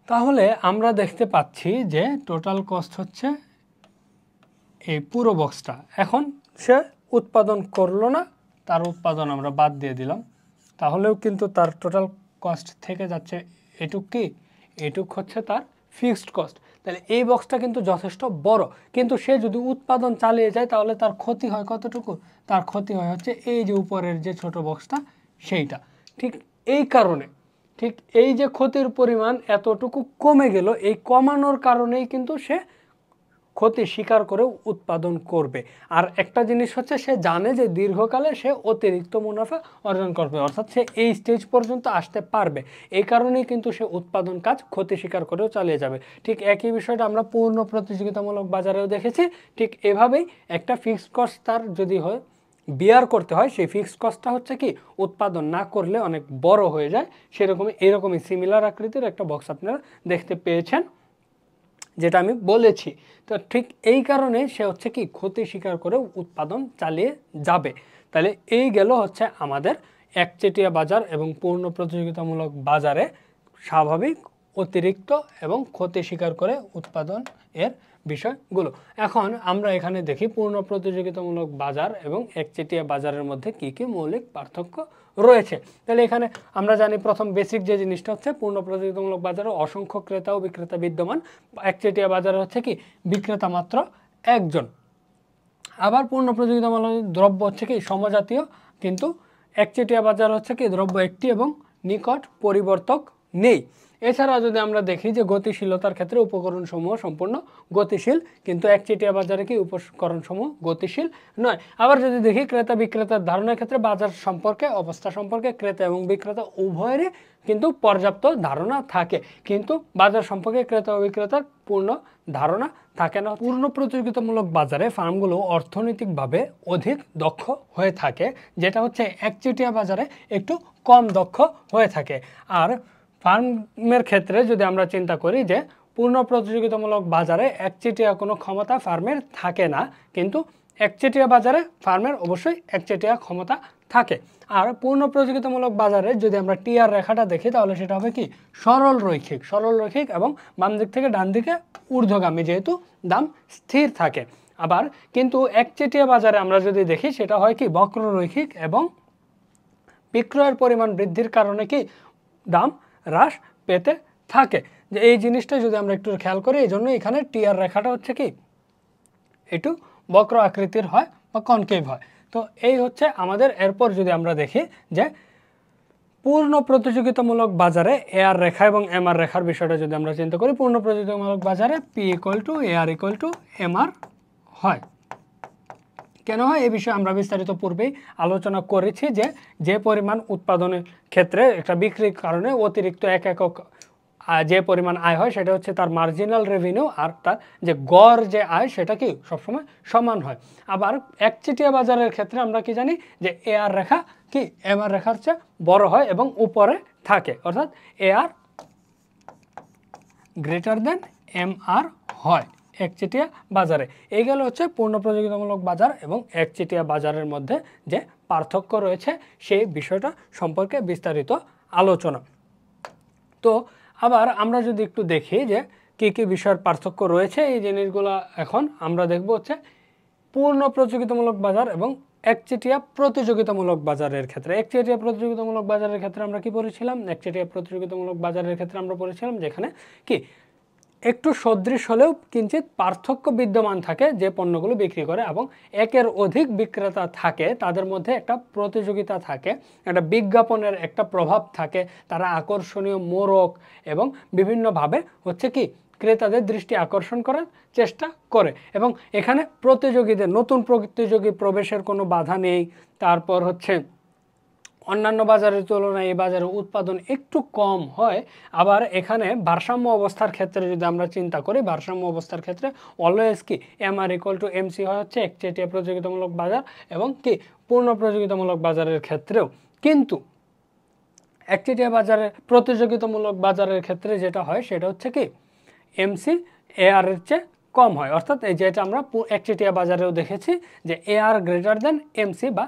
তাহলে আমরা দেখতে পাচ্ছি যে টোটাল কস্ট হচ্ছে এই পুরো বক্সটা। এখন সে উৎপাদন করলো না, তার উৎপাদন আমরা বাদ দিয়ে দিলাম, তাহলেও কিন্তু তার টোটাল কস্ট থেকে যাচ্ছে এটুক কি, এটুক হচ্ছে তার ফিক্সড কস্ট। তাহলে এই বক্সটা কিন্তু যথেষ্ট বড়, কিন্তু সে যদি উৎপাদন চালিয়ে যায় তাহলে তার ক্ষতি হয় কতটুকু, তার ক্ষতি হয় হচ্ছে এই যে উপরের যে ছোট বক্সটা সেইটা। ঠিক এই কারণে, ঠিক এই যে ক্ষতির পরিমাণ এতটুকু কমে গেল, এই কমানোর কারণেই কিন্তু সে ক্ষতি স্বীকার করেও উৎপাদন করবে। আর একটা জিনিস হচ্ছে সে জানে যে দীর্ঘকালে সে অতিরিক্ত মুনাফা অর্জন করবে, অর্থাৎ সে এই স্টেজ পর্যন্ত আসতে পারবে, এই কারণেই কিন্তু সে উৎপাদন কাজ ক্ষতি স্বীকার করেও চালিয়ে যাবে। ঠিক একই বিষয়টা আমরা পূর্ণ প্রতিযোগিতামূলক বাজারেও দেখেছি। ঠিক এভাবেই একটা ফিক্সড কস্ট তার যদি হয় বিয়ার করতে হয়, সেই ফিক্সড কস্টটা হচ্ছে কি উৎপাদন না করলে অনেক বড় হয়ে যায়। সেরকমই এরকমই সিমিলার আকৃতির একটা বক্স আপনারা দেখতে পেয়েছেন, যেটা আমি বলেছি। তো ঠিক এই কারণে সে হচ্ছে কি ক্ষতি স্বীকার করে উৎপাদন চালিয়ে যাবে। তাহলে এই গেল হচ্ছে আমাদের একচেটিয়া বাজার এবং পূর্ণ প্রতিযোগিতামূলক বাজারে স্বাভাবিক, অতিরিক্ত এবং ক্ষতি স্বীকার করে উৎপাদন এর বিষয়গুলো। এখন আমরা এখানে দেখি পূর্ণ প্রতিযোগিতামূলক বাজার এবং একচেটিয়া বাজারের মধ্যে কি কি মৌলিক পার্থক্য রয়েছে। তাহলে এখানে আমরা জানি প্রথম বেসিক যে জিনিসটা হচ্ছে পূর্ণ প্রতিযোগিতামূলক বাজারে অসংখ্য ক্রেতা ও বিক্রেতা বিদ্যমান, একচেটিয়া বাজারে হচ্ছে কি বিক্রেতা মাত্র একজন। আবার পূর্ণ প্রতিযোগিতামূলক দ্রব্য হচ্ছে কি সমজাতীয়, কিন্তু একচেটিয়া বাজার হচ্ছে কি দ্রব্য একটি এবং নিকট পরিবর্তক নেই। এছাড়া যদি আমরা দেখি যে গতিশীলতার ক্ষেত্রে উপকরণসমূহ সম্পূর্ণ গতিশীল, কিন্তু একচেটিয়া বাজারে কি উপকরণসমূহ গতিশীল নয়। আবার যদি দেখি ক্রেতা বিক্রেতার ধারণার ক্ষেত্রে বাজার সম্পর্কে, অবস্থা সম্পর্কে ক্রেতা এবং বিক্রেতা উভয়েরই কিন্তু পর্যাপ্ত ধারণা থাকে, কিন্তু বাজার সম্পর্কে ক্রেতা ও বিক্রেতার পূর্ণ ধারণা থাকে না। পূর্ণ প্রতিযোগিতামূলক বাজারে ফার্মগুলো অর্থনৈতিকভাবে অধিক দক্ষ হয়ে থাকে, যেটা হচ্ছে একচেটিয়া বাজারে একটু কম দক্ষ হয়ে থাকে। আর ফার্মের ক্ষেত্রে যদি আমরা চিন্তা করি যে পূর্ণ প্রতিযোগিতামূলক বাজারে একচেটিয়া কোনো ক্ষমতা ফার্মের থাকে না, কিন্তু একচেটিয়া বাজারে ফার্মের অবশ্যই একচেটিয়া ক্ষমতা থাকে। আর পূর্ণ প্রতিযোগিতামূলক বাজারে যদি আমরা টিআর রেখাটা দেখি তাহলে সেটা হবে কি সরল রৈখিক, সরল রৈখিক এবং বাম দিক থেকে ডান দিকে ঊর্ধ্বগামী, যেহেতু দাম স্থির থাকে। আবার কিন্তু একচেটিয়া বাজারে আমরা যদি দেখি সেটা হয় কি বক্ররৈখিক এবং বিক্রয়ের পরিমাণ বৃদ্ধির কারণে কি দাম হ্রাস পেতে থাকে। যে এই জিনিসটা যদি আমরা একটু খেয়াল করি, এই জন্য এখানে টিআর রেখাটা হচ্ছে কি একটু বক্র আকৃতির হয় বা কনকেভ হয়। তো এই হচ্ছে আমাদের। এরপর যদি আমরা দেখি যে পূর্ণ প্রতিযোগিতামূলক বাজারে এআর রেখা এবং এমআর রেখার বিষয়টা যদি আমরা চিন্তা করি, পূর্ণ প্রতিযোগিতামূলক বাজারে P equal to AR equal to MR হয়। কেন হয় এই বিষয়ে আমরা বিস্তারিত পূর্বেই আলোচনা করেছি, যে যে পরিমাণ উৎপাদনের ক্ষেত্রে একটা বিক্রির কারণে অতিরিক্ত এক একক যে পরিমাণ আয় হয় সেটা হচ্ছে তার মার্জিনাল রেভিনিউ, আর তার যে গড় যে আয় সেটা কি সবসময় সমান হয়। আবার একচেটিয়া বাজারের ক্ষেত্রে আমরা কি জানি যে এআর রেখা কি এমআর রেখার চেয়ে বড় হয় এবং উপরে থাকে, অর্থাৎ এআর গ্রেটার দেন এমআর হয় একচেটিয়া বাজারে। এই গেল হচ্ছে পূর্ণ প্রতিযোগিতামূলক বাজার এবং একচেটিয়া বাজারের মধ্যে যে পার্থক্য রয়েছে সেই বিষয়টা সম্পর্কে বিস্তারিত আলোচনা। তো আবার আমরা যদি একটু দেখি যে কী কী বিষয়ের পার্থক্য রয়েছে, এই জিনিসগুলো এখন আমরা দেখব হচ্ছে পূর্ণ প্রতিযোগিতামূলক বাজার এবং একচেটিয়া প্রতিযোগিতামূলক বাজারের ক্ষেত্রে। একচেটিয়া প্রতিযোগিতামূলক বাজারের ক্ষেত্রে আমরা কি পড়েছিলাম, একচেটিয়া প্রতিযোগিতামূলক বাজারের ক্ষেত্রে আমরা পড়েছিলাম যেখানে কি একটু সদৃশ হলেও কিঞ্চিত পার্থক্য বিদ্যমান থাকে যে পণ্যগুলো বিক্রি করে, এবং একের অধিক বিক্রেতা থাকে, তাদের মধ্যে একটা প্রতিযোগিতা থাকে, একটা বিজ্ঞাপনের একটা প্রভাব থাকে, তারা আকর্ষণীয় মোড়ক এবং বিভিন্নভাবে হচ্ছে কি ক্রেতাদের দৃষ্টি আকর্ষণ করার চেষ্টা করে, এবং এখানে প্রতিযোগীদের নতুন প্রতিযোগী প্রবেশের কোনো বাধা নেই। তারপর হচ্ছে অন্যান্য বাজারের তুলনায় এই বাজারে উৎপাদন একটু কম হয়। আবার এখানে ভারসাম্য অবস্থার ক্ষেত্রে যদি আমরা চিন্তা করি, ভারসাম্য অবস্থার ক্ষেত্রে অলওয়েজ কি এমআর ইকুয়াল টু এমসি হয় হচ্ছে একচেটিয়া প্রতিযোগিতামূলক বাজার এবং কি পূর্ণ প্রতিযোগিতামূলক বাজারের ক্ষেত্রেও। কিন্তু একচেটিয়া বাজারের প্রতিযোগিতামূলক বাজারের ক্ষেত্রে যেটা হয় সেটা হচ্ছে কি এমসি এআর এর চেয়ে কম হয়, অর্থাৎ এই যেটা আমরা একচেটিয়া বাজারেও দেখেছি যে এআর গ্রেটার দেন এমসি বা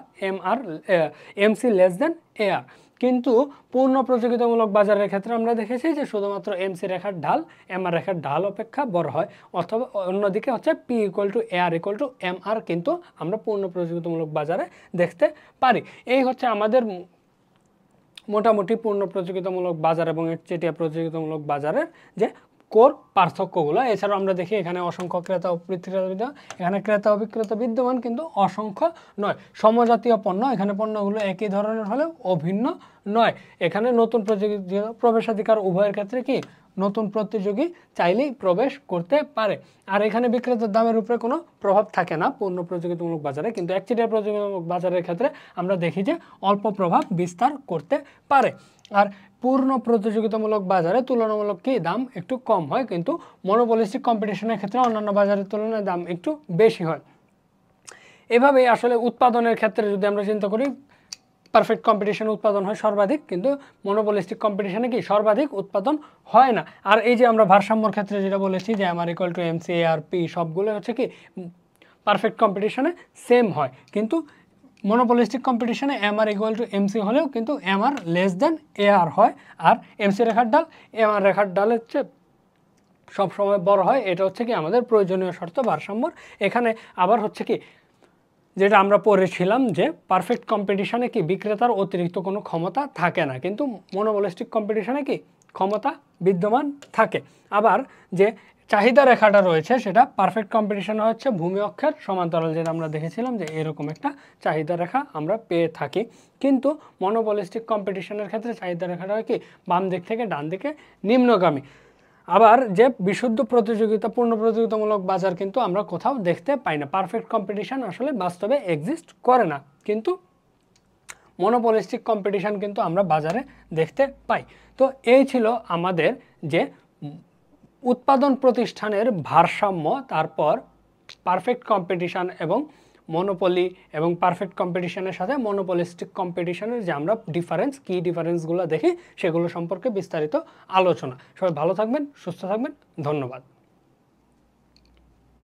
এমসি লেস দেন এআর। কিন্তু পূর্ণ প্রতিযোগিতামূলক বাজারের ক্ষেত্রে আমরা দেখেছি যে শুধুমাত্র এমসি রেখার ঢাল এমআর রেখার ঢাল অপেক্ষা বড় হয়, অথবা অন্যদিকে হচ্ছে P equal to AR equal to MR কিন্তু আমরা পূর্ণ প্রতিযোগিতামূলক বাজারে দেখতে পারি। এই হচ্ছে আমাদের মোটামুটি পূর্ণ প্রতিযোগিতামূলক বাজার এবং একচেটিয়া প্রতিযোগিতামূলক বাজারের যে কোর পার্থক্যগুলো। এছাড়াও আমরা দেখি এখানে অসংখ্য ক্রেতা ও বিক্রেতা বিদ্যমান, এখানে ক্রেতা ও বিক্রেতা বিদ্যমান কিন্তু অসংখ্য নয়। সমজাতীয় পণ্য, এখানে পণ্যগুলো একই ধরনের হলেও অভিন্ন নয়। এখানে নতুন প্রবেশাধিকার উভয়ের ক্ষেত্রে কি নতুন প্রতিযোগী চাইলেই প্রবেশ করতে পারে। আর এখানে বিক্রেতার দামের উপরে কোনো প্রভাব থাকে না পূর্ণ প্রতিযোগিতামূলক বাজারে, কিন্তু একচেটিয়া প্রতিযোগিতামূলক বাজারের ক্ষেত্রে আমরা দেখি যে অল্প প্রভাব বিস্তার করতে পারে। আর পূর্ণ প্রতিযোগিতামূলক বাজারে তুলনামূলক কি দাম একটু কম হয়, কিন্তু মনোপলিস্টিক কম্পিটিশনের ক্ষেত্রে অন্যান্য বাজারের তুলনায় দাম একটু বেশি হয়। এভাবেই আসলে উৎপাদনের ক্ষেত্রে যদি আমরা চিন্তা করি, পারফেক্ট কম্পিটিশনে উৎপাদন হয় সর্বাধিক, কিন্তু মনোপলিস্টিক কম্পিটিশনে কি সর্বাধিক উৎপাদন হয় না। আর এই যে আমরা ভারসাম্যর ক্ষেত্রে যেটা বলেছি যে এমআর ইকুয়াল টু এমসি আর পি সবগুলো হচ্ছে কি পারফেক্ট কম্পিটিশনে সেম হয়, কিন্তু মনোপলিস্টিক কম্পিটিশনে এমআর ইকুয়াল টু এমসি হলেও কিন্তু এমআর লেস দেন এআর হয়। আর এমসি রেখার ডাল এমআর রেখার ডাল হচ্ছে সবসময় বড় হয়। এটা হচ্ছে কি আমাদের প্রয়োজনীয় শর্ত ভারসাম্যর। এখানে আবার হচ্ছে কি যেটা আমরা পড়েছিলাম যে পারফেক্ট কম্পিটিশনে কি বিক্রেতার অতিরিক্ত কোনো ক্ষমতা থাকে না, কিন্তু মনোপলিস্টিক কম্পিটিশনে কি ক্ষমতা বিদ্যমান থাকে। আবার যে চাহিদা রেখাটা রয়েছে সেটা পারফেক্ট কম্পিটিশনে হচ্ছে ভূমি অক্ষের সমান্তরাল, যেটা আমরা দেখেছিলাম যে এরকম একটা চাহিদা রেখা আমরা পেয়ে থাকি। কিন্তু মনোপলিস্টিক কম্পিটিশনের ক্ষেত্রে চাহিদা রেখাটা হয় কি বাম দিক থেকে ডান দিকে নিম্নগামী। আবার যে বিশুদ্ধ প্রতিযোগিতা পূর্ণ প্রতিযোগিতামূলক বাজার কিন্তু আমরা কোথাও দেখতে পাই না। পারফেক্ট কম্পিটিশন আসলে বাস্তবে এক্সিস্ট করে না, কিন্তু মনোপলিস্টিক কম্পিটিশন কিন্তু আমরা বাজারে দেখতে পাই। তো এই ছিল আমাদের যে উৎপাদন প্রতিষ্ঠানের ভারসাম্য, তারপর পারফেক্ট কম্পিটিশন এবং মনোপলি, এবং পারফেক্ট কম্পিটিশনের সাথে মনোপলিস্টিক কম্পিটিশনের যে আমরা ডিফারেন্স, কি ডিফারেন্সগুলো দেখি সেগুলো সম্পর্কে বিস্তারিত আলোচনা। সবাই ভালো থাকবেন, সুস্থ থাকবেন, ধন্যবাদ।